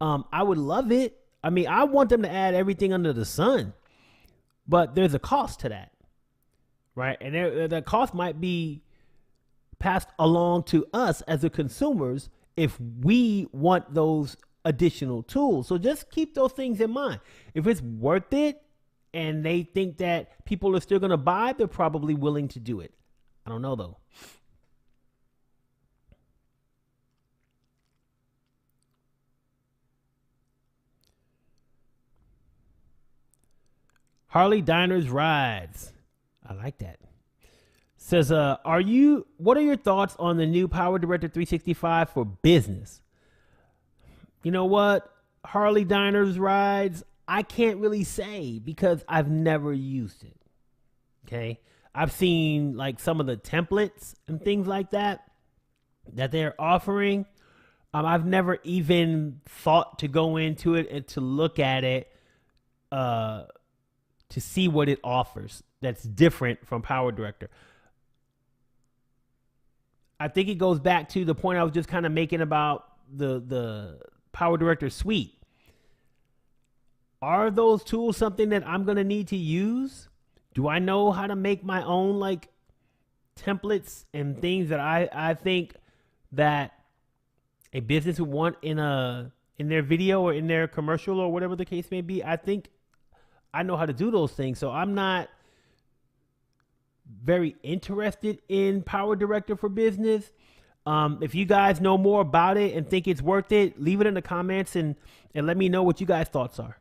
I would love it. I mean, I want them to add everything under the sun, but there's a cost to that, right? And the cost might be passed along to us as the consumers if we want those additional tools. So just keep those things in mind. If it's worth it and they think that people are still going to buy, they're probably willing to do it. I don't know though. Harley Diners Rides. I like that. Says, what are your thoughts on the new PowerDirector 365 for business? You know what? Harley Diners Rides, I can't really say because I've never used it. Okay. I've seen like some of the templates and things like that they're offering. I've never even thought to go into it and to look at it, to see what it offers that's different from PowerDirector. I think it goes back to the point I was just kind of making about the PowerDirector suite. Are those tools something that I'm going to need to use? Do I know how to make my own like templates and things that I think that a business would want in their video or in their commercial or whatever the case may be? I think I know how to do those things. So I'm not very interested in PowerDirector for Business. If you guys know more about it and think it's worth it, leave it in the comments and let me know what you guys' thoughts are.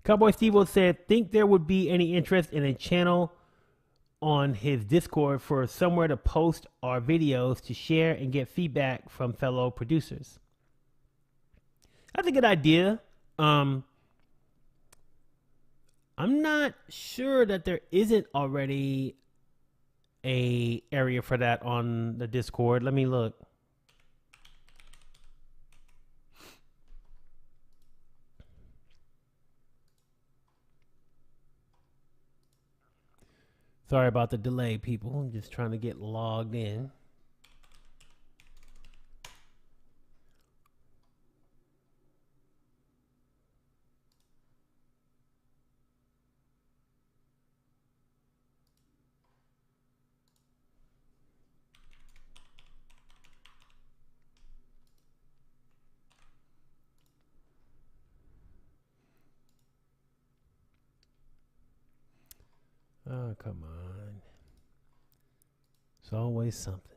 Cowboy Steve said, think there would be any interest in a channel on his Discord for somewhere to post our videos to share and get feedback from fellow producers. That's a good idea. I'm not sure that there isn't already a area for that on the Discord. Let me look. Sorry about the delay, people. I'm just trying to get logged in. Oh, come on. It's always something.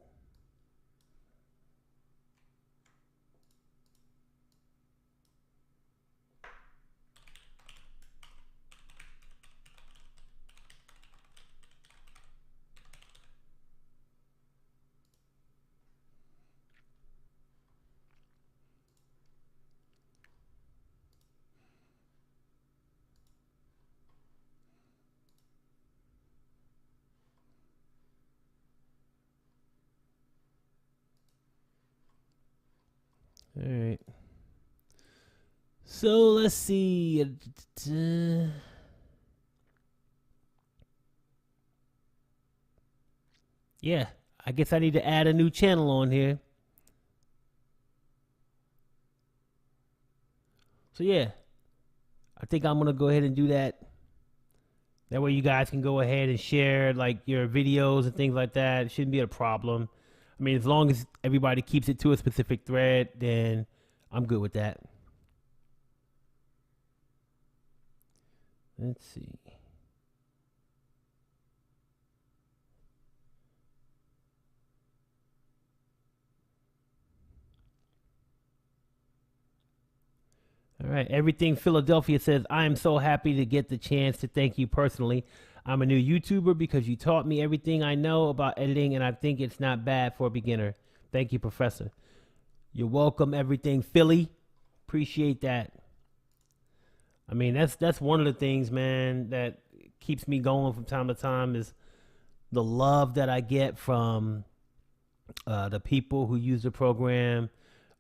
All right. So let's see. Yeah, I guess I need to add a new channel on here. So yeah, I think I'm gonna go ahead and do that. That way you guys can go ahead and share like your videos and things like that. It shouldn't be a problem. I mean, as long as everybody keeps it to a specific thread, then I'm good with that. Let's see. All right. Everything Philadelphia says, I am so happy to get the chance to thank you personally. I'm a new YouTuber because you taught me everything I know about editing, and I think it's not bad for a beginner. Thank you, Professor. You're welcome, everything Philly. Appreciate that. I mean, that's one of the things, man, that keeps me going from time to time is the love that I get from the people who use the program.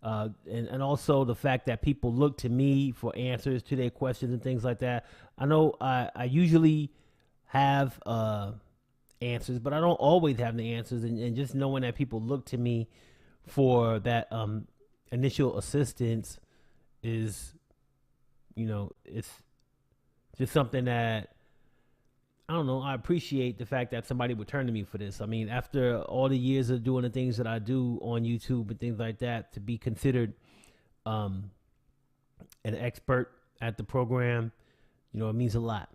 And also the fact that people look to me for answers to their questions and things like that. I know I usually have answers, but I don't always have the answers. And just knowing that people look to me for that initial assistance is, it's just something that, I don't know, I appreciate the fact that somebody would turn to me for this. I mean, after all the years of doing the things that I do on YouTube and things like that, to be considered an expert at the program, it means a lot.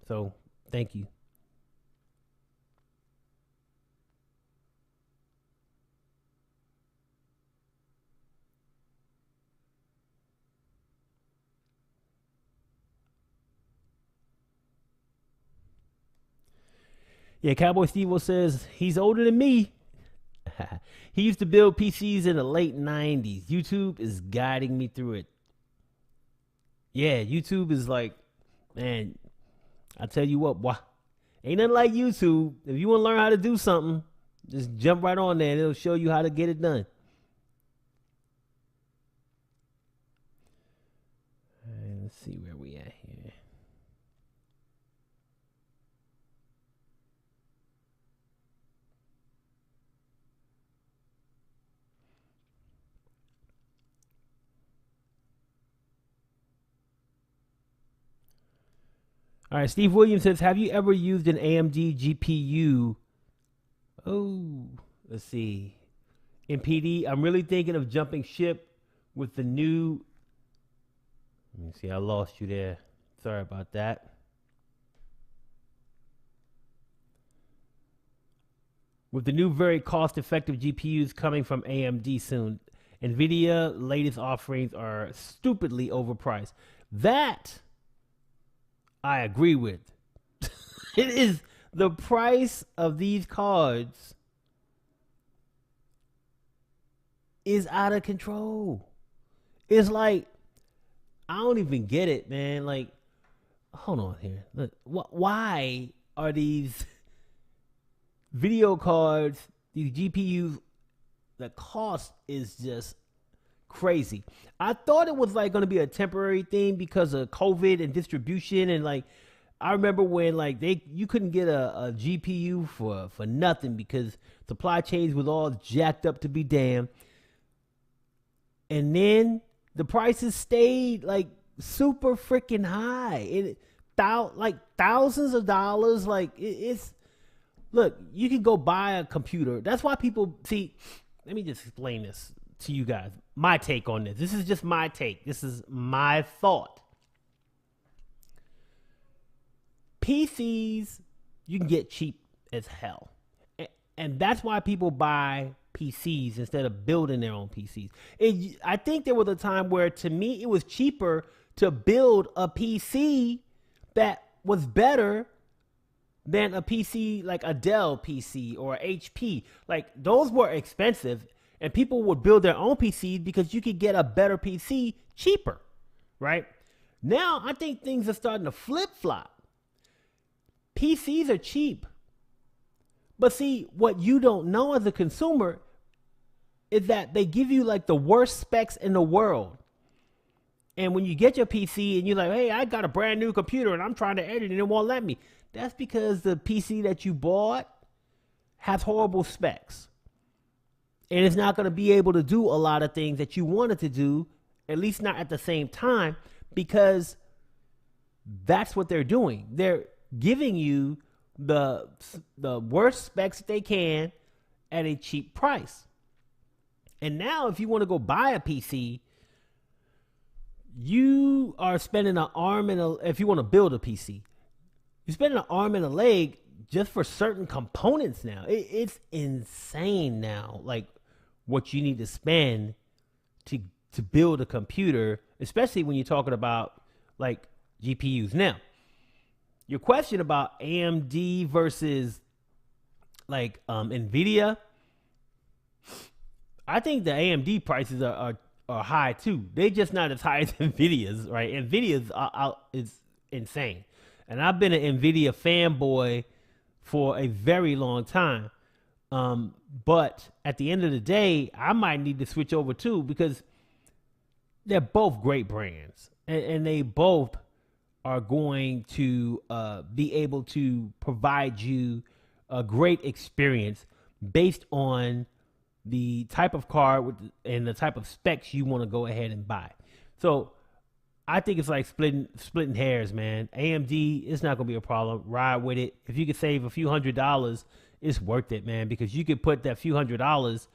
So thank you. Yeah, Cowboy Steve says he's older than me. He used to build PCs in the late 90s. YouTube is guiding me through it. Yeah, YouTube is like Man, I tell you what, ain't nothing like YouTube. If you want to learn how to do something, just jump right on there and it'll show you how to get it done. All right, let's see where we at here. All right, Steve Williams says, have you ever used an AMD GPU? Oh, let's see. In PD, I'm really thinking of jumping ship with the new. Let me see, I lost you there. Sorry about that. With the new very cost-effective GPUs coming from AMD soon, NVIDIA latest offerings are stupidly overpriced. That I agree with. It is the price of these cards is out of control. It's like I don't even get it, man. Like, hold on here. Look, why are these video cards, these GPUs, the cost is just crazy. I thought it was like going to be a temporary thing because of COVID and distribution, and like I remember when like you couldn't get a GPU for nothing because supply chains was all jacked up to be damned. And then the prices stayed like super freaking high. Like thousands of dollars. Like it's look, you can go buy a computer. That's why people see. Let me just explain this to you guys. My take on this. This is just my take. This is my thought. PCs you can get cheap as hell. And that's why people buy PCs instead of building their own PCs. I think there was a time where, to me, it was cheaper to build a PC that was better than a PC like a Dell PC or HP. Like, those were expensive, and people would build their own PCs because you could get a better PC cheaper, right? Now, I think things are starting to flip-flop. PCs are cheap. But see, what you don't know as a consumer is that they give you like the worst specs in the world. And when you get your PC and you're like, hey, I got a brand new computer and I'm trying to edit and it won't let me. That's because the PC that you bought has horrible specs. And it's not going to be able to do a lot of things that you wanted to do, at least not at the same time, because that's what they're doing. They're giving you the worst specs that they can at a cheap price. And now if you want to go buy a PC, you are spending an arm and if you want to build a PC, you're spending an arm and a leg just for certain components now. It's insane now, like what you need to spend to build a computer, especially when you're talking about like GPUs. Now, your question about AMD versus like NVIDIA, I think the AMD prices are high too. They're just not as high as NVIDIA's, right? NVIDIA's is insane. And I've been an NVIDIA fanboy for a very long time. But at the end of the day, I might need to switch over too because they're both great brands. And they both are going to be able to provide you a great experience based on the type of car and the type of specs you want to go ahead and buy. So I think it's like splitting hairs, man. AMD, it's not going to be a problem. Ride with it. If you could save a few $100s, it's worth it, man, because you could put that few $100s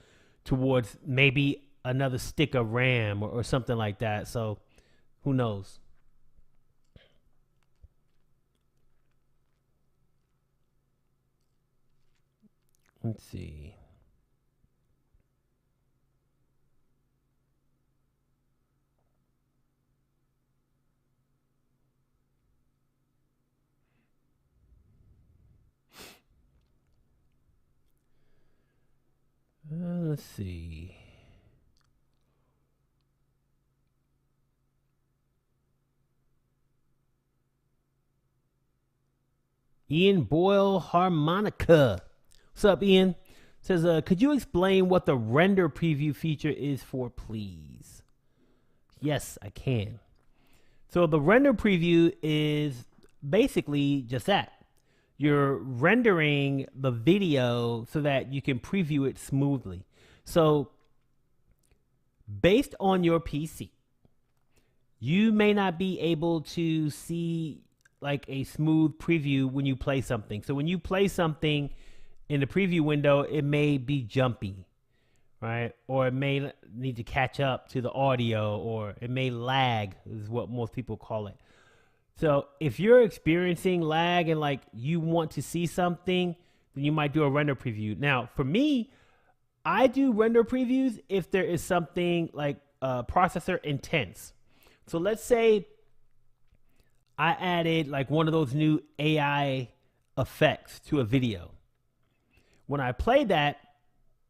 towards maybe another stick of RAM or something like that. So who knows? Let's see. Let's see. Ian Boyle Harmonica. What's up, Ian? Says, could you explain what the render preview feature is for, please? Yes, I can. So the render preview is basically just that. You're rendering the video so that you can preview it smoothly. So based on your PC, you may not be able to see like a smooth preview when you play something. So when you play something in the preview window, it may be jumpy, right? Or it may need to catch up to the audio, or it may lag, is what most people call it. So if you're experiencing lag and like you want to see something, then you might do a render preview. Now, for me, I do render previews if there is something like processor intense. So let's say I added like one of those new AI effects to a video. When I play that,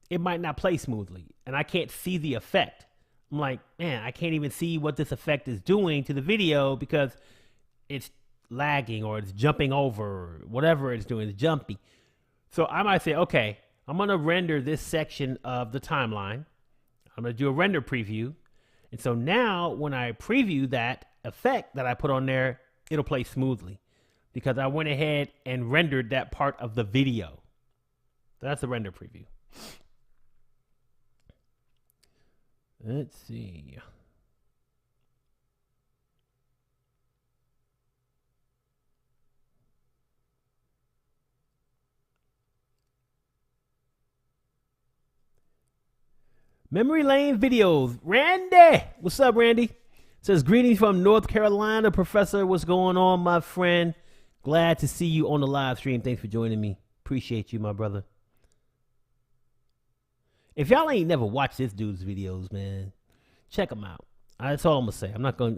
it might not play smoothly and I can't see the effect. I'm like, man, I can't even see what this effect is doing to the video because it's lagging or it's jumping over or whatever it's doing, it's jumpy. So I might say, okay, I'm going to render this section of the timeline. I'm going to do a render preview. And so now when I preview that effect that I put on there, it'll play smoothly because I went ahead and rendered that part of the video. So that's the render preview. Let's see. Memory Lane Videos. Randy! What's up, Randy? Says, greetings from North Carolina, Professor. What's going on, my friend? Glad to see you on the live stream. Thanks for joining me. Appreciate you, my brother. If y'all ain't never watched this dude's videos, man, check them out. That's all I'm gonna say. I'm not gonna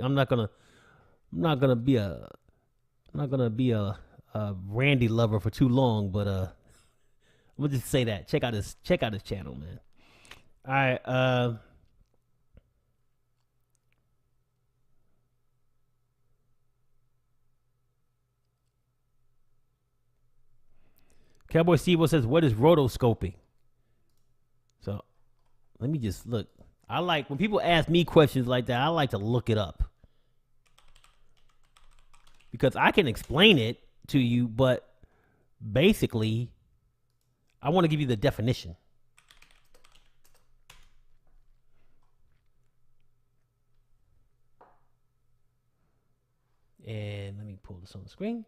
be a Randy lover for too long, but I'm gonna just say that. Check out his channel, man. All right, Cowboy Steve says, what is rotoscoping? So let me just look. I like when people ask me questions like that, I like to look it up. Because I can explain it to you, but basically, I want to give you the definition. And let me pull this on the screen.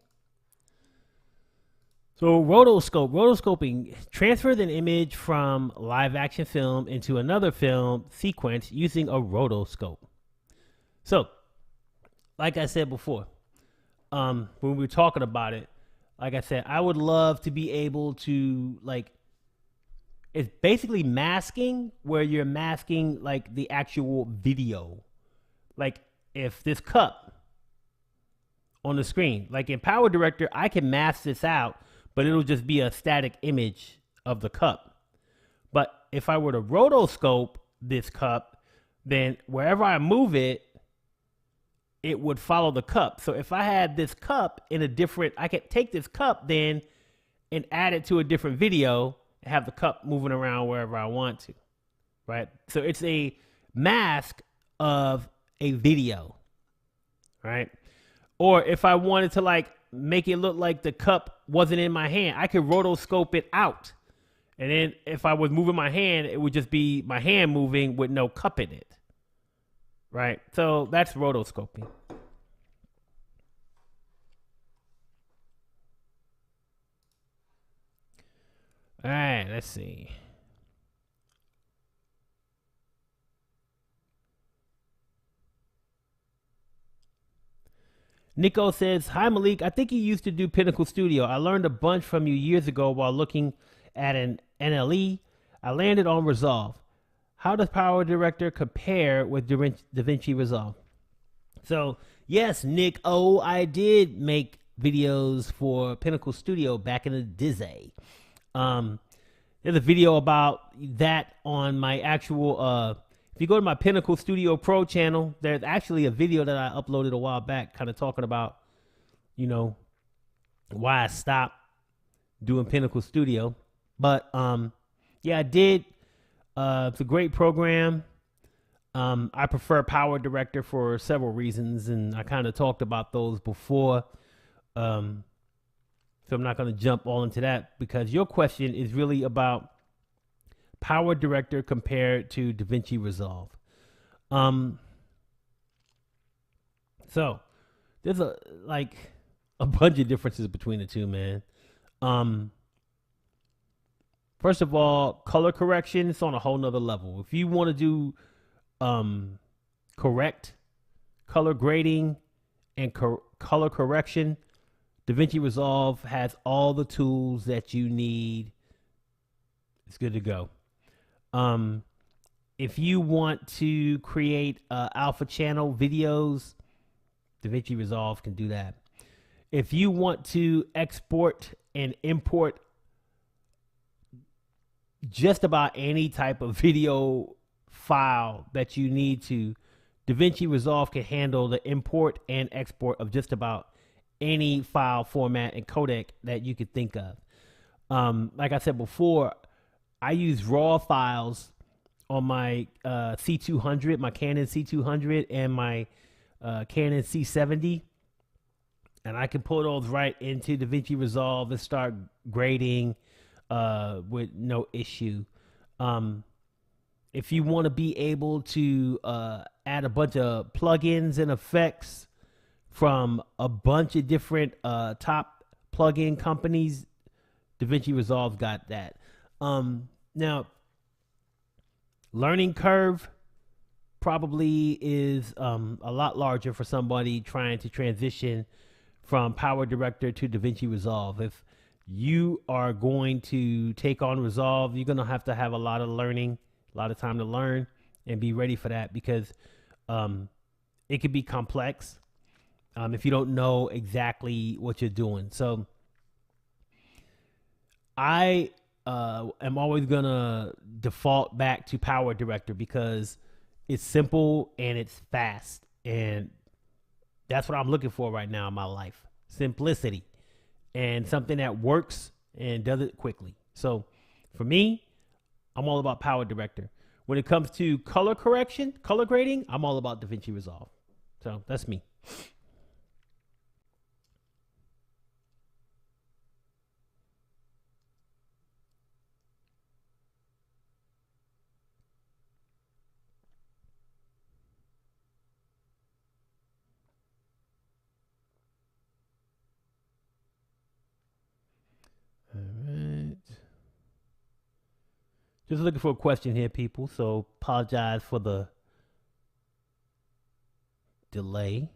So rotoscoping transfers an image from live action film into another film sequence using a rotoscope. So, like I said before, when we were talking about it, like I said, I would love to be able to it's basically masking where you're masking like the actual video. Like if this cup on the screen, like in PowerDirector, I can mask this out, but it'll just be a static image of the cup. But if I were to rotoscope this cup, then wherever I move it, it would follow the cup. So if I had this cup in a different, I could take this cup then and add it to a different video and have the cup moving around wherever I want to, right? So it's a mask of a video, right? Or if I wanted to like make it look like the cup wasn't in my hand, I could rotoscope it out. And then if I was moving my hand, it would just be my hand moving with no cup in it. Right? So that's rotoscoping. All right, let's see. Nico says, hi, Malik. I think you used to do Pinnacle Studio. I learned a bunch from you years ago while looking at an NLE. I landed on Resolve. How does PowerDirector compare with DaVinci Resolve? So, yes, Nick O, I did make videos for Pinnacle Studio back in the Dizzy. There's a video about that on my actual if you go to my Pinnacle Studio Pro channel, there's actually a video that I uploaded a while back kind of talking about, you know, why I stopped doing Pinnacle Studio. But yeah, I did. It's a great program. I prefer PowerDirector for several reasons, and I kind of talked about those before. So I'm not going to jump all into that because your question is really about PowerDirector compared to DaVinci Resolve. So there's a bunch of differences between the two, man. First of all, color correction is on a whole nother level. If you want to do correct color grading and color correction, DaVinci Resolve has all the tools that you need. It's good to go. If you want to create alpha channel videos, DaVinci Resolve can do that. If you want to export and import just about any type of video file that you need to, DaVinci Resolve can handle the import and export of just about any file format and codec that you could think of. Like I said before, I use raw files on my C200, my Canon C200 and my Canon C70. And I can pull those right into DaVinci Resolve and start grading with no issue. If you want to be able to add a bunch of plugins and effects from a bunch of different top plugin companies, DaVinci Resolve's got that. Now, learning curve probably is a lot larger for somebody trying to transition from PowerDirector to DaVinci Resolve. If you are going to take on Resolve, you're going to have a lot of learning, a lot of time to learn and be ready for that, because it could be complex if you don't know exactly what you're doing. So I am always going to default back to PowerDirector because it's simple and it's fast. And that's what I'm looking for right now in my life. Simplicity and something that works and does it quickly. So for me, I'm all about PowerDirector. When it comes to color correction, color grading, I'm all about DaVinci Resolve. So that's me. All right. Just looking for a question here, people. So apologize for the delay.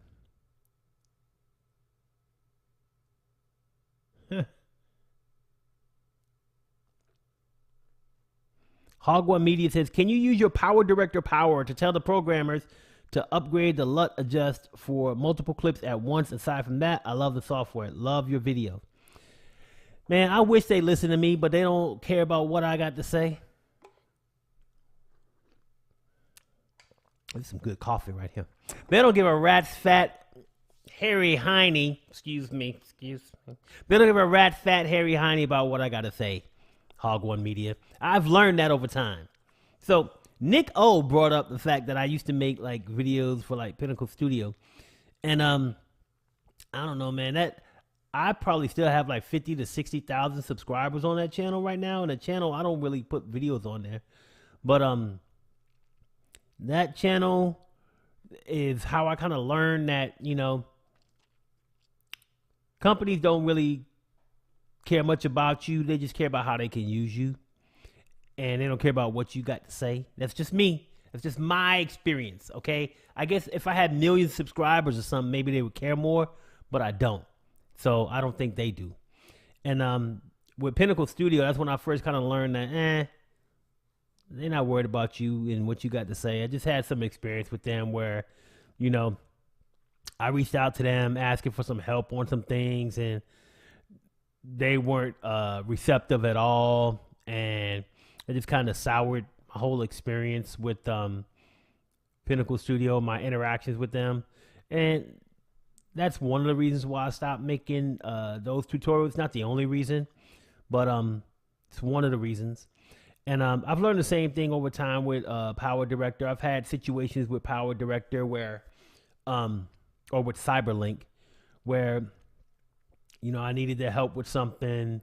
Hog1 Media says, can you use your PowerDirector power to tell the programmers to upgrade the LUT adjust for multiple clips at once? Aside from that, I love the software. Love your video. Man, I wish they listen to me, but they don't care about what I got to say. There's some good coffee right here. They don't give a rat's fat Harry Heine. Excuse me. They don't give a rat fat Harry Heine about what I got to say. Hog1 Media. I've learned that over time. So Nick O brought up the fact that I used to make like videos for like Pinnacle Studio. And I don't know, man, that I probably still have like 50 to 60,000 subscribers on that channel right now. And the channel, I don't really put videos on there. But that channel is how I kind of learned that, you know, companies don't really care much about you. They just care about how they can use you. And they don't care about what you got to say. That's just me. That's just my experience, okay? I guess if I had millions of subscribers or something, maybe they would care more, but I don't. So I don't think they do. And with Pinnacle Studio, that's when I first kind of learned that, they're not worried about you and what you got to say. I just had some experience with them where, you know, I reached out to them asking for some help on some things, and they weren't receptive at all. And it just kind of soured my whole experience with Pinnacle Studio, my interactions with them. And that's one of the reasons why I stopped making those tutorials. Not the only reason, but it's one of the reasons. And I've learned the same thing over time with PowerDirector. I've had situations with PowerDirector where, or with Cyberlink, where, you know, I needed their help with something,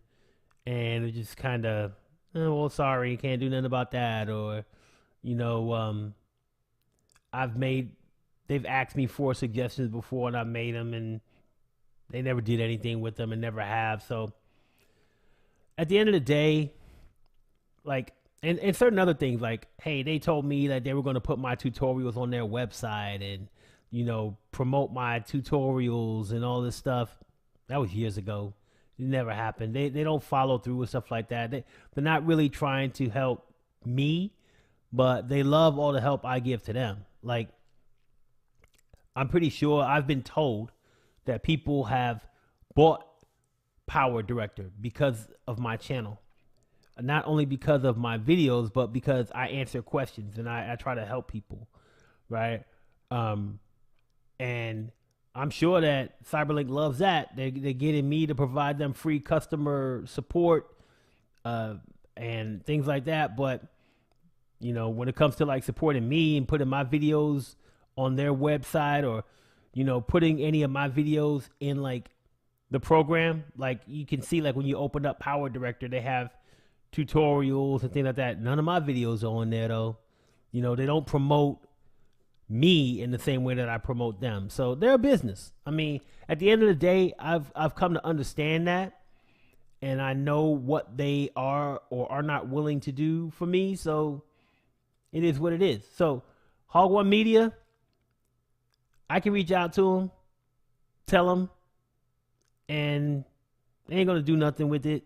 and it just kind of, oh, well, sorry, can't do nothing about that. Or, you know, they've asked me for suggestions before, and I made them, and they never did anything with them and never have. So at the end of the day, like, and certain other things, like, hey, they told me that they were going to put my tutorials on their website and, you know, promote my tutorials and all this stuff. That was years ago. It never happened. They don't follow through with stuff like that. They're not really trying to help me, but they love all the help I give to them. Like, I'm pretty sure I've been told that people have bought PowerDirector because of my channel. Not only because of my videos, but because I answer questions and I try to help people, right? And I'm sure that Cyberlink loves that. They're getting me to provide them free customer support and things like that. But, you know, when it comes to like supporting me and putting my videos on their website, or, you know, putting any of my videos in like the program, like you can see, like when you open up PowerDirector, they have tutorials and things like that. None of my videos are on there though. You know, they don't promote me in the same way that I promote them. So they're a business. I mean, at the end of the day, I've come to understand that, and I know what they are or are not willing to do for me. So it is what it is. So Hog One Media, I can reach out to them, tell them, and they ain't gonna do nothing with it.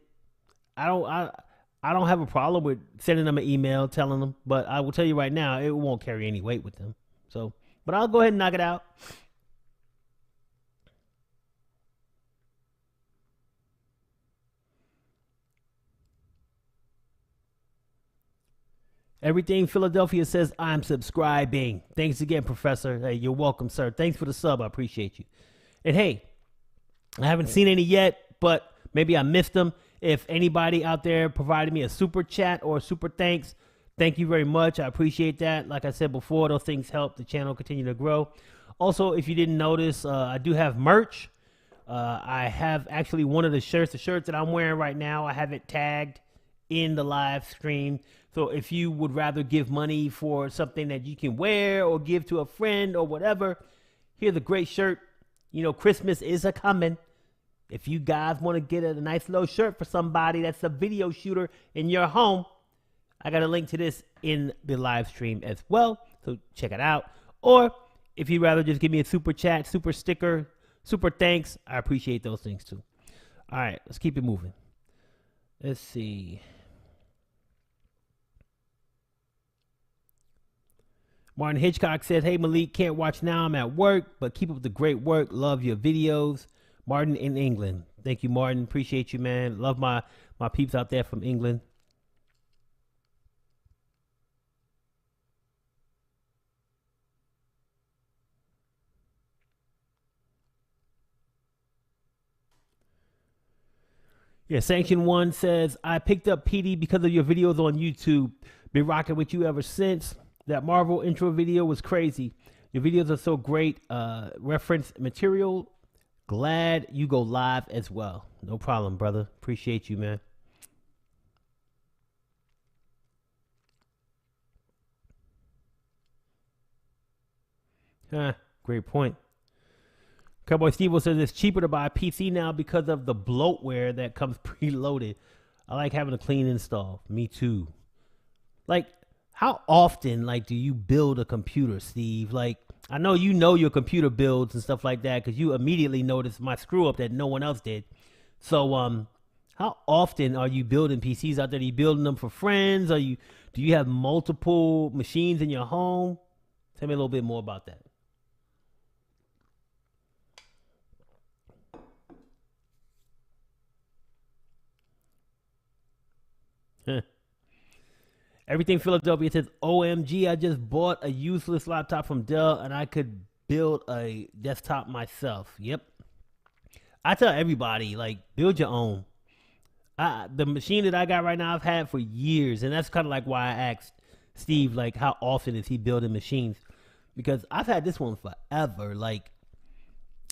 I don't have a problem with sending them an email telling them, but I will tell you right now, it won't carry any weight with them. So, but I'll go ahead and knock it out. Everything Philadelphia says, I'm subscribing. Thanks again, Professor. Hey, you're welcome, sir. Thanks for the sub. I appreciate you. And hey, I haven't seen any yet, but maybe I missed them. If anybody out there provided me a super chat or a super thanks, thank you very much. I appreciate that. Like I said before, those things help the channel continue to grow. Also, if you didn't notice, I do have merch. I have actually one of the shirts that I'm wearing right now. I have it tagged in the live stream. So if you would rather give money for something that you can wear or give to a friend or whatever, here's a great shirt. You know, Christmas is a coming. If you guys want to get a nice little shirt for somebody that's a video shooter in your home, I got a link to this in the live stream as well. So check it out. Or if you'd rather just give me a super chat, super sticker, super thanks, I appreciate those things too. All right, let's keep it moving. Let's see. Martin Hitchcock says, hey, Malik, can't watch now. I'm at work, but keep up the great work. Love your videos. Martin in England. Thank you, Martin. Appreciate you, man. Love my peeps out there from England. Yeah, Sanction One says, I picked up PD because of your videos on YouTube. Been rocking with you ever since. That Marvel intro video was crazy. Your videos are so great. Reference material. Glad you go live as well. No problem, brother. Appreciate you, man. Great point. Cowboy Steve says it's cheaper to buy a PC now because of the bloatware that comes preloaded. I like having a clean install. Me too. Like, how often, like, do you build a computer, Steve? Like, I know you know your computer builds and stuff like that because you immediately noticed my screw up that no one else did. So, how often are you building PCs out there? Are you building them for friends? Do you have multiple machines in your home? Tell me a little bit more about that. Everything Philadelphia says, OMG, I just bought a useless laptop from Dell and I could build a desktop myself. Yep. I tell everybody, like, build your own. The machine that I got right now, I've had for years, and that's kind of like why I asked Steve, like, how often is he building machines? Because I've had this one forever. Like,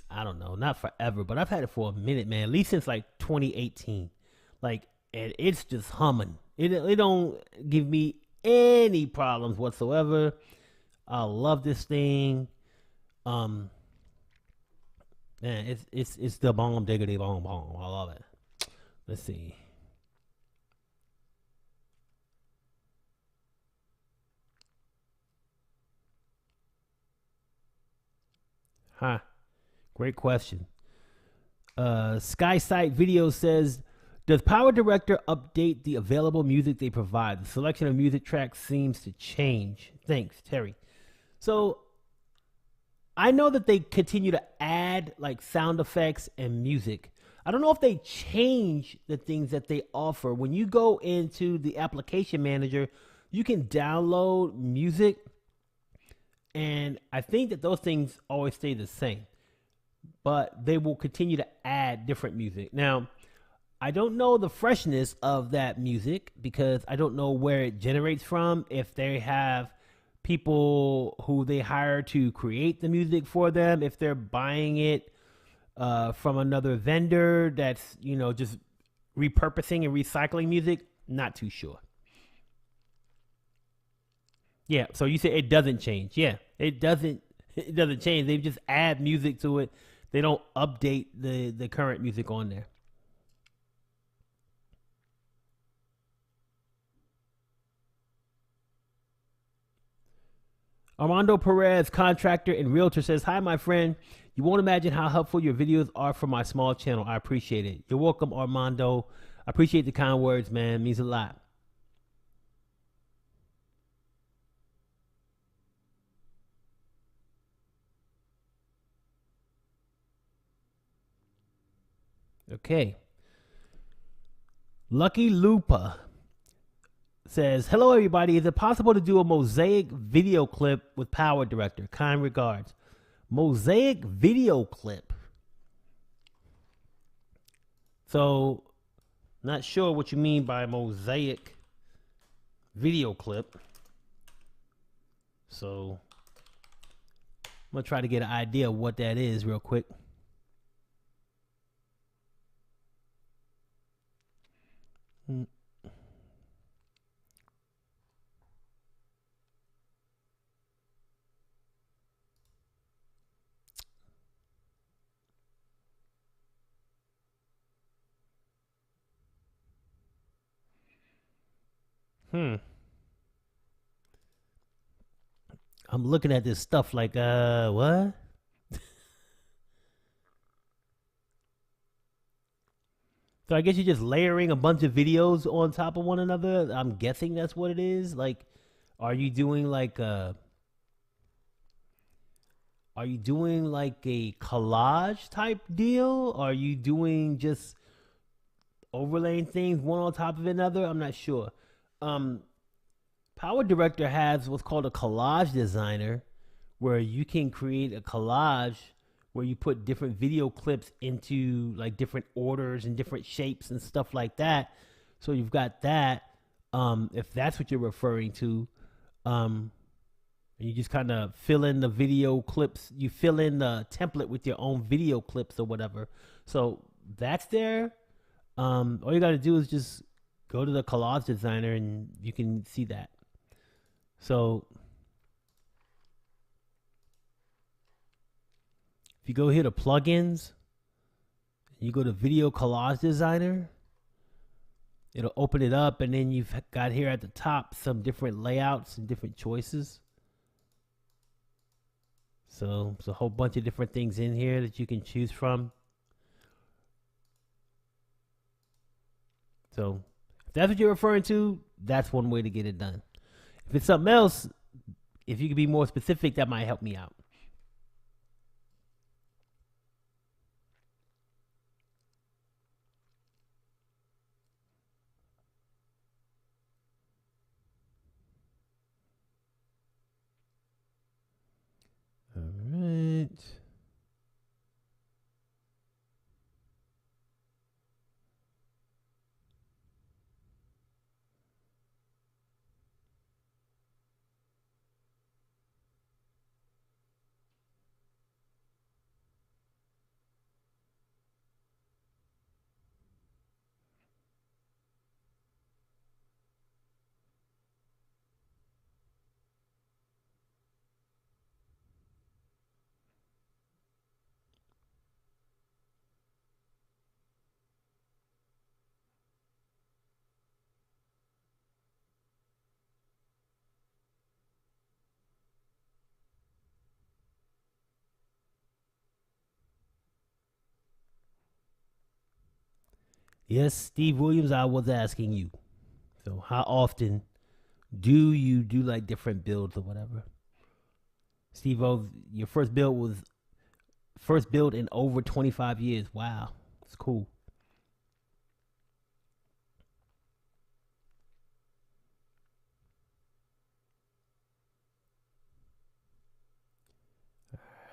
I don't know, not forever, but I've had it for a minute, man. At least since like 2018. Like, and it's just humming. It don't give me any problems whatsoever. I love this thing. Um, Man, it's the bomb diggity bomb bomb. I love it. Let's see. Huh. Great question. SkySight Video says, does PowerDirector update the available music they provide? The selection of music tracks seems to change. Thanks, Terry. So I know that they continue to add like sound effects and music. I don't know if they change the things that they offer. When you go into the application manager, you can download music, and I think that those things always stay the same, but they will continue to add different music. Now, I don't know the freshness of that music because I don't know where it generates from. If they have people who they hire to create the music for them, if they're buying it from another vendor that's, just repurposing and recycling music, not too sure. Yeah, so you say it doesn't change. Yeah, it doesn't. It doesn't change. They just add music to it. They don't update the current music on there. Armando Perez, contractor and realtor, says, hi, my friend. You won't imagine how helpful your videos are for my small channel. I appreciate it. You're welcome, Armando. I appreciate the kind words, man. It means a lot. Okay. Lucky Lupa says, hello, everybody. Is it possible to do a mosaic video clip with PowerDirector? Kind regards. Mosaic video clip. So, not sure what you mean by mosaic video clip. So, I'm going to try to get an idea of what that is real quick. I'm looking at this stuff like, what? So I guess you're just layering a bunch of videos on top of one another. I'm guessing that's what it is. Like, are you doing like a collage type deal? Are you doing just overlaying things one on top of another? I'm not sure. Um, PowerDirector has what's called a collage designer, where you can create a collage where you put different video clips into like different orders and different shapes and stuff like that. So you've got that. If that's what you're referring to, and you just kind of fill in the video clips. You fill in the template with your own video clips or whatever. So that's there. All you got to do is just go to the collage designer and you can see that. So if you go here to plugins, you go to video collage designer, it'll open it up, and then you've got here at the top some different layouts and different choices. So there's a whole bunch of different things in here that you can choose from. So if that's what you're referring to, that's one way to get it done. If it's something else, if you could be more specific, that might help me out. All right. Yes, Steve Williams, I was asking you. So how often do you do like different builds or whatever? Steve O, your first build in over 25 years. Wow. It's cool.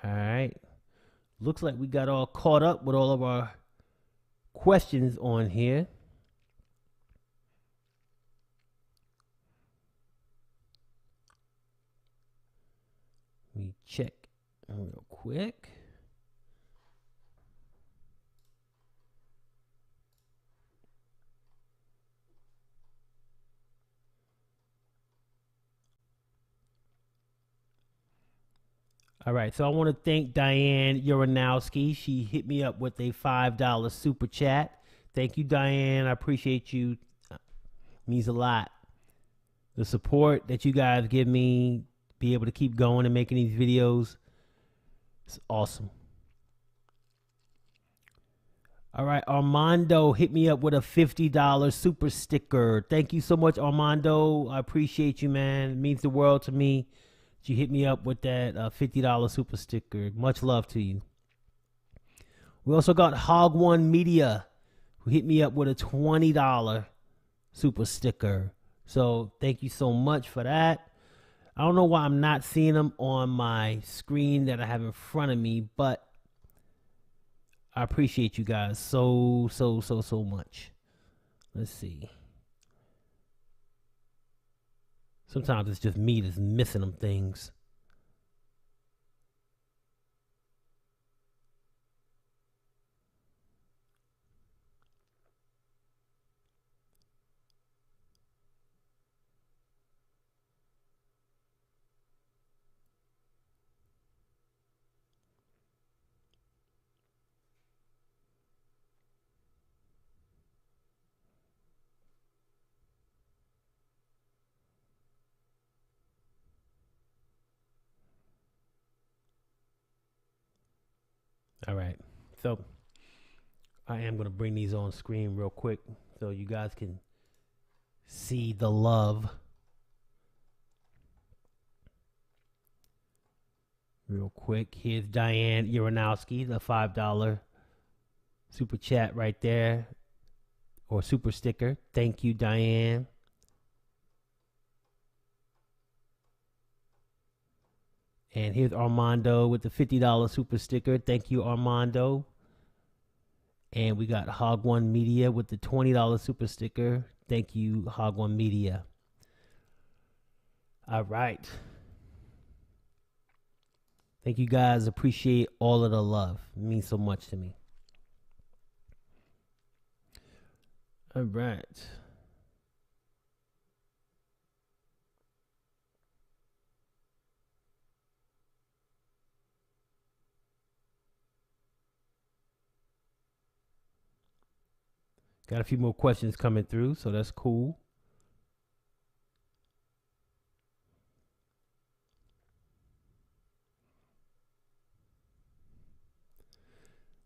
All right. Looks like we got all caught up with all of our questions on here. Let me check real quick. All right, so I want to thank Diane Uranowski. She hit me up with a $5 super chat. Thank you, Diane. I appreciate you. Means a lot. The support that you guys give me, be able to keep going and making these videos, it's awesome. All right, Armando hit me up with a $50 super sticker. Thank you so much, Armando. I appreciate you, man. It means the world to me. You hit me up with that $50 super sticker. Much love to you. We also got Hog One Media, who hit me up with a $20 super sticker. So thank you so much for that. I don't know why I'm not seeing them on my screen that I have in front of me, but I appreciate you guys so much. Let's see. Sometimes it's just me that's missing them things. All right. So I am going to bring these on screen real quick so you guys can see the love. Real quick. Here's Diane Uranowski, the $5 super chat right there, or super sticker. Thank you, Diane. And here's Armando with the $50 super sticker. Thank you, Armando. And we got Hog One Media with the $20 super sticker. Thank you, Hog One Media. All right. Thank you guys. Appreciate all of the love. It means so much to me. All right. Got a few more questions coming through, so that's cool.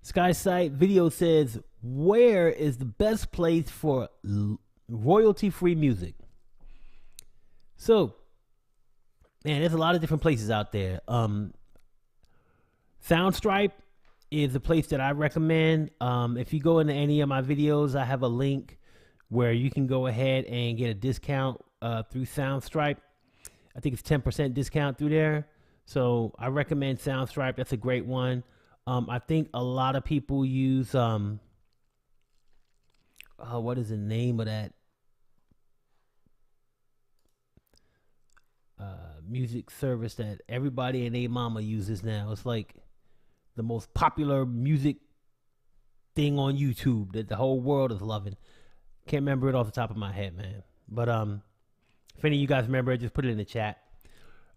SkySight Video says, where is the best place for royalty-free music? So, man, there's a lot of different places out there. Soundstripe is a place that I recommend. If you go into any of my videos, I have a link where you can go ahead and get a discount through Soundstripe. I think it's 10% discount through there. So I recommend Soundstripe. That's a great one. I think a lot of people use what is the name of that music service that everybody and their mama uses now? It's like the most popular music thing on YouTube that the whole world is loving. Can't remember it off the top of my head, man. But if any of you guys remember it, just put it in the chat.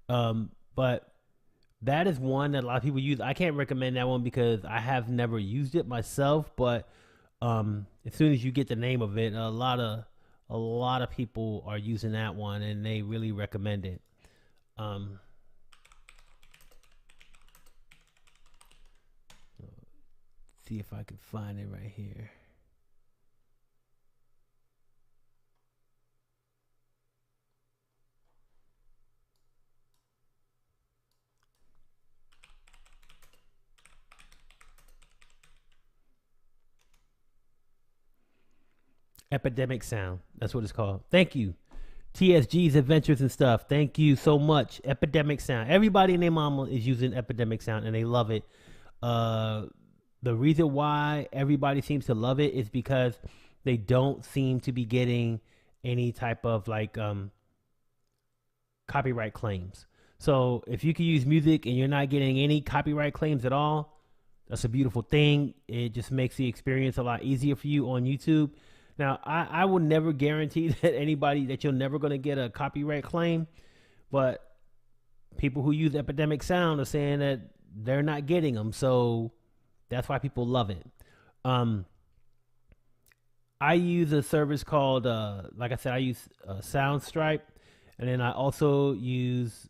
But that is one that a lot of people use. I can't recommend that one because I have never used it myself. But as soon as you get the name of it, a lot of people are using that one, and they really recommend it. See if I can find it right here. Epidemic Sound. That's what it's called. Thank you. TSG's Adventures and stuff. Thank you so much. Epidemic Sound. Everybody and their mama is using Epidemic Sound and they love it. The reason why everybody seems to love it is because they don't seem to be getting any type of like copyright claims. So if you can use music and you're not getting any copyright claims at all, that's a beautiful thing. It just makes the experience a lot easier for you on YouTube. Now, I will never guarantee that you're never going to get a copyright claim, but people who use Epidemic Sound are saying that they're not getting them. So that's why people love it. I use a service called, like I said, I use Soundstripe. And then I also use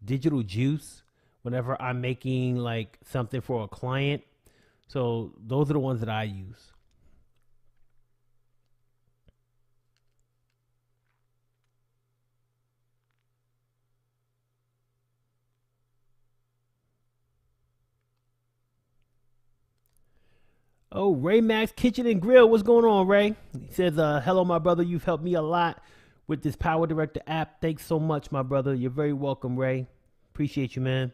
Digital Juice whenever I'm making like something for a client. So those are the ones that I use. Oh, Ray Max Kitchen and Grill. What's going on, Ray? He says, hello, my brother. You've helped me a lot with this PowerDirector app. Thanks so much, my brother. You're very welcome, Ray. Appreciate you, man.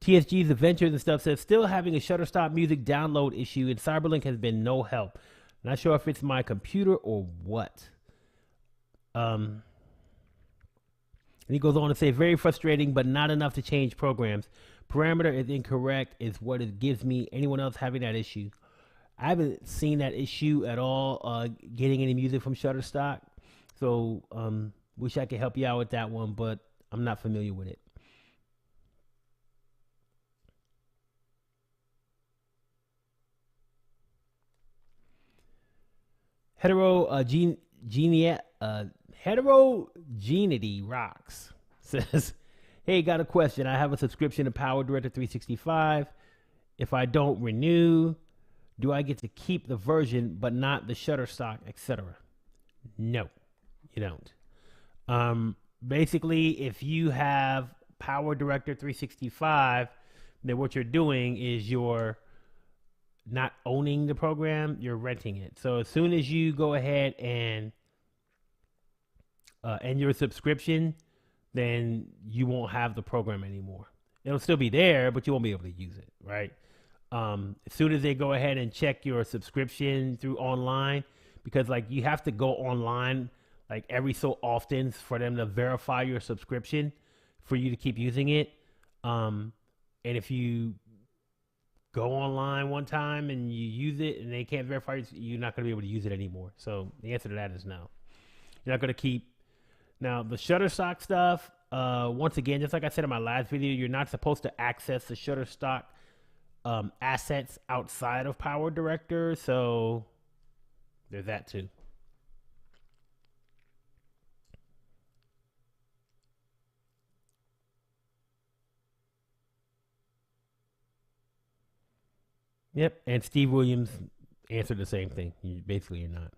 TSG's Adventures and stuff says, still having a Shutterstock music download issue and Cyberlink has been no help. Not sure if it's my computer or what. And he goes on to say, very frustrating, but not enough to change programs. Parameter is incorrect is what it gives me. Anyone else having that issue? I haven't seen that issue at all, getting any music from Shutterstock. So wish I could help you out with that one, but I'm not familiar with it. Heterogeneity Rocks says, hey, got a question. I have a subscription to PowerDirector 365. If I don't renew, do I get to keep the version but not the Shutterstock, etc.? No, you don't. Basically, if you have PowerDirector 365, then what you're doing is you're not owning the program, you're renting it. So as soon as you go ahead and end your subscription, then you won't have the program anymore. It'll still be there, but you won't be able to use it, right? As soon as they go ahead and check your subscription through online, because like you have to go online like every so often for them to verify your subscription for you to keep using it. And if you go online one time and you use it and they can't verify it, you're not going to be able to use it anymore. So the answer to that is no. You're not going to keep. Now, the Shutterstock stuff, once again, just like I said in my last video, you're not supposed to access the Shutterstock assets outside of PowerDirector. So there's that too. Yep, and Steve Williams answered the same thing. Basically, you're not.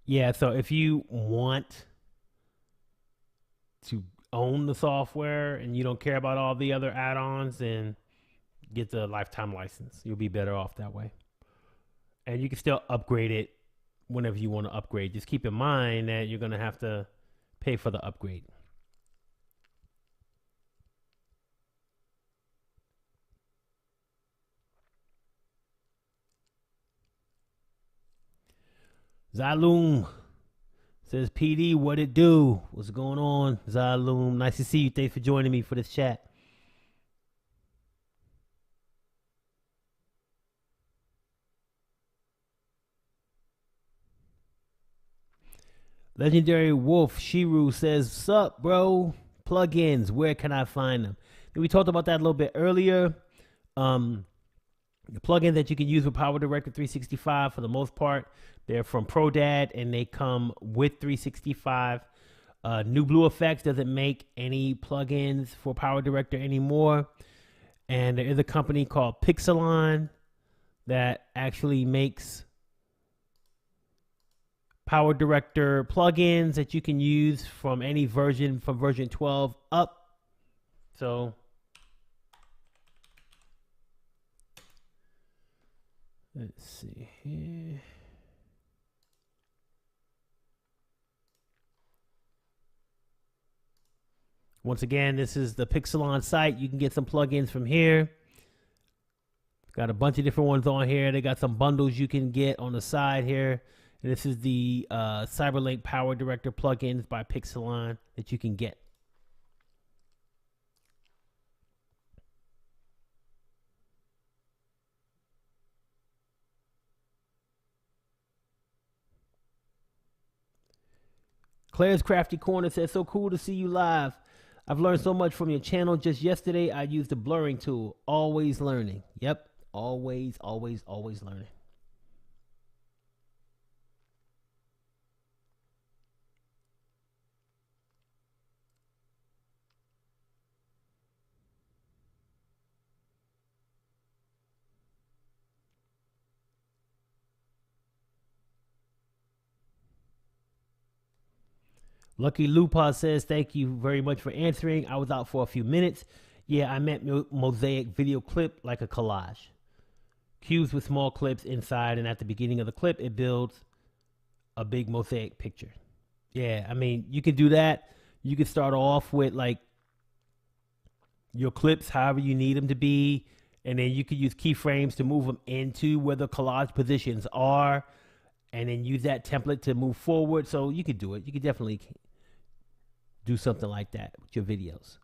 Yeah, so if you want to own the software and you don't care about all the other add-ons, then get the lifetime license. You'll be better off that way. And you can still upgrade it whenever you want to upgrade. Just keep in mind that you're going to have to pay for the upgrade. Zaloom says, PD, what it do? What's going on, Zaloom? Nice to see you. Thanks for joining me for this chat. Legendary Wolf Shiru says, sup, bro? Plugins, where can I find them? And we talked about that a little bit earlier. The plugins that you can use with PowerDirector 365, for the most part, they're from ProDad, and they come with 365. New Blue Effects doesn't make any plugins for PowerDirector anymore. And there is a company called Pixelon that actually makes PowerDirector plugins that you can use from any version, from version 12 up. So let's see here. Once again, this is the Pixelon site. You can get some plugins from here. Got a bunch of different ones on here. They got some bundles you can get on the side here. And this is the Cyberlink PowerDirector plugins by Pixelon that you can get. Claire's Crafty Corner says, so cool to see you live. I've learned so much from your channel. Just yesterday, I used the blurring tool. Always learning. Yep. Always learning. Lucky Lupa says, thank you very much for answering. I was out for a few minutes. Yeah, I meant mosaic video clip like a collage. Cubes with small clips inside, and at the beginning of the clip, it builds a big mosaic picture. Yeah, I mean, you can do that. You can start off with like your clips, however you need them to be, and then you can use keyframes to move them into where the collage positions are, and then use that template to move forward. So you could do it. You could definitely do something like that with your videos.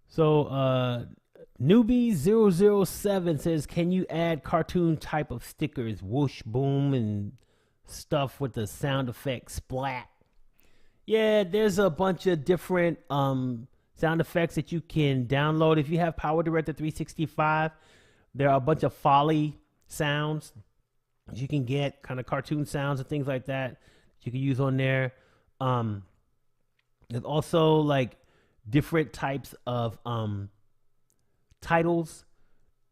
So Newbie007 says, can you add cartoon type of stickers, whoosh, boom, and stuff with the sound effect splat? Yeah, there's a bunch of different sound effects that you can download. If you have PowerDirector 365, there are a bunch of Foley sounds you can get, kind of cartoon sounds and things like that you can use on there. There's also like different types of titles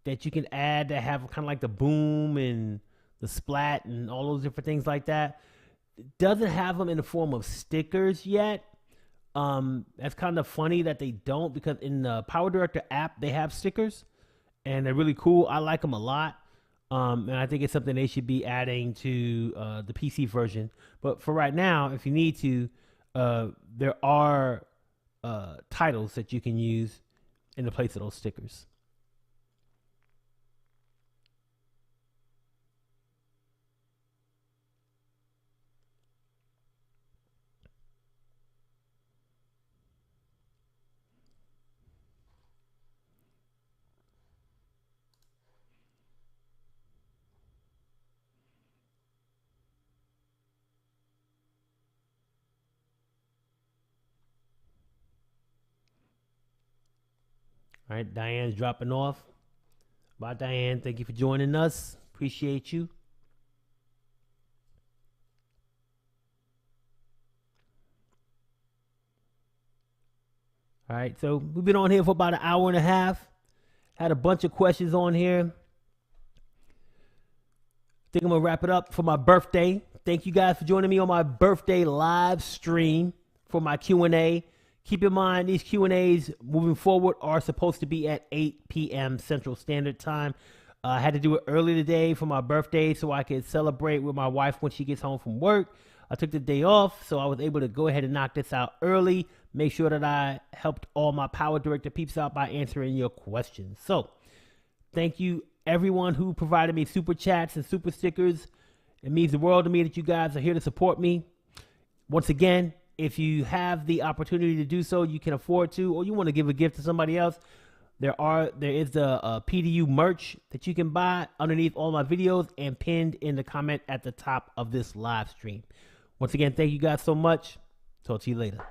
that you can add that have kind of like the boom and the splat and all those different things like that. It doesn't have them in the form of stickers yet. That's kind of funny that they don't, because in the PowerDirector app they have stickers and they're really cool. I like them a lot. And I think it's something they should be adding to the PC version. But for right now, if you need to, there are titles that you can use in the place of those stickers. All right, Diane's dropping off. Bye, Diane. Thank you for joining us. Appreciate you. All right, so we've been on here for about an hour and a half. Had a bunch of questions on here. I think I'm going to wrap it up for my birthday. Thank you guys for joining me on my birthday live stream for my Q&A. Keep in mind, these Q&As moving forward are supposed to be at 8 p.m. Central Standard Time. I had to do it early today for my birthday so I could celebrate with my wife when she gets home from work. I took the day off, so I was able to go ahead and knock this out early. Make sure that I helped all my PowerDirector peeps out by answering your questions. So, thank you everyone who provided me super chats and super stickers. It means the world to me that you guys are here to support me. Once again, if you have the opportunity to do so, you can afford to, or you want to give a gift to somebody else, there is the PDU merch that you can buy underneath all my videos and pinned in the comment at the top of this live stream. Once again, thank you guys so much. Talk to you later.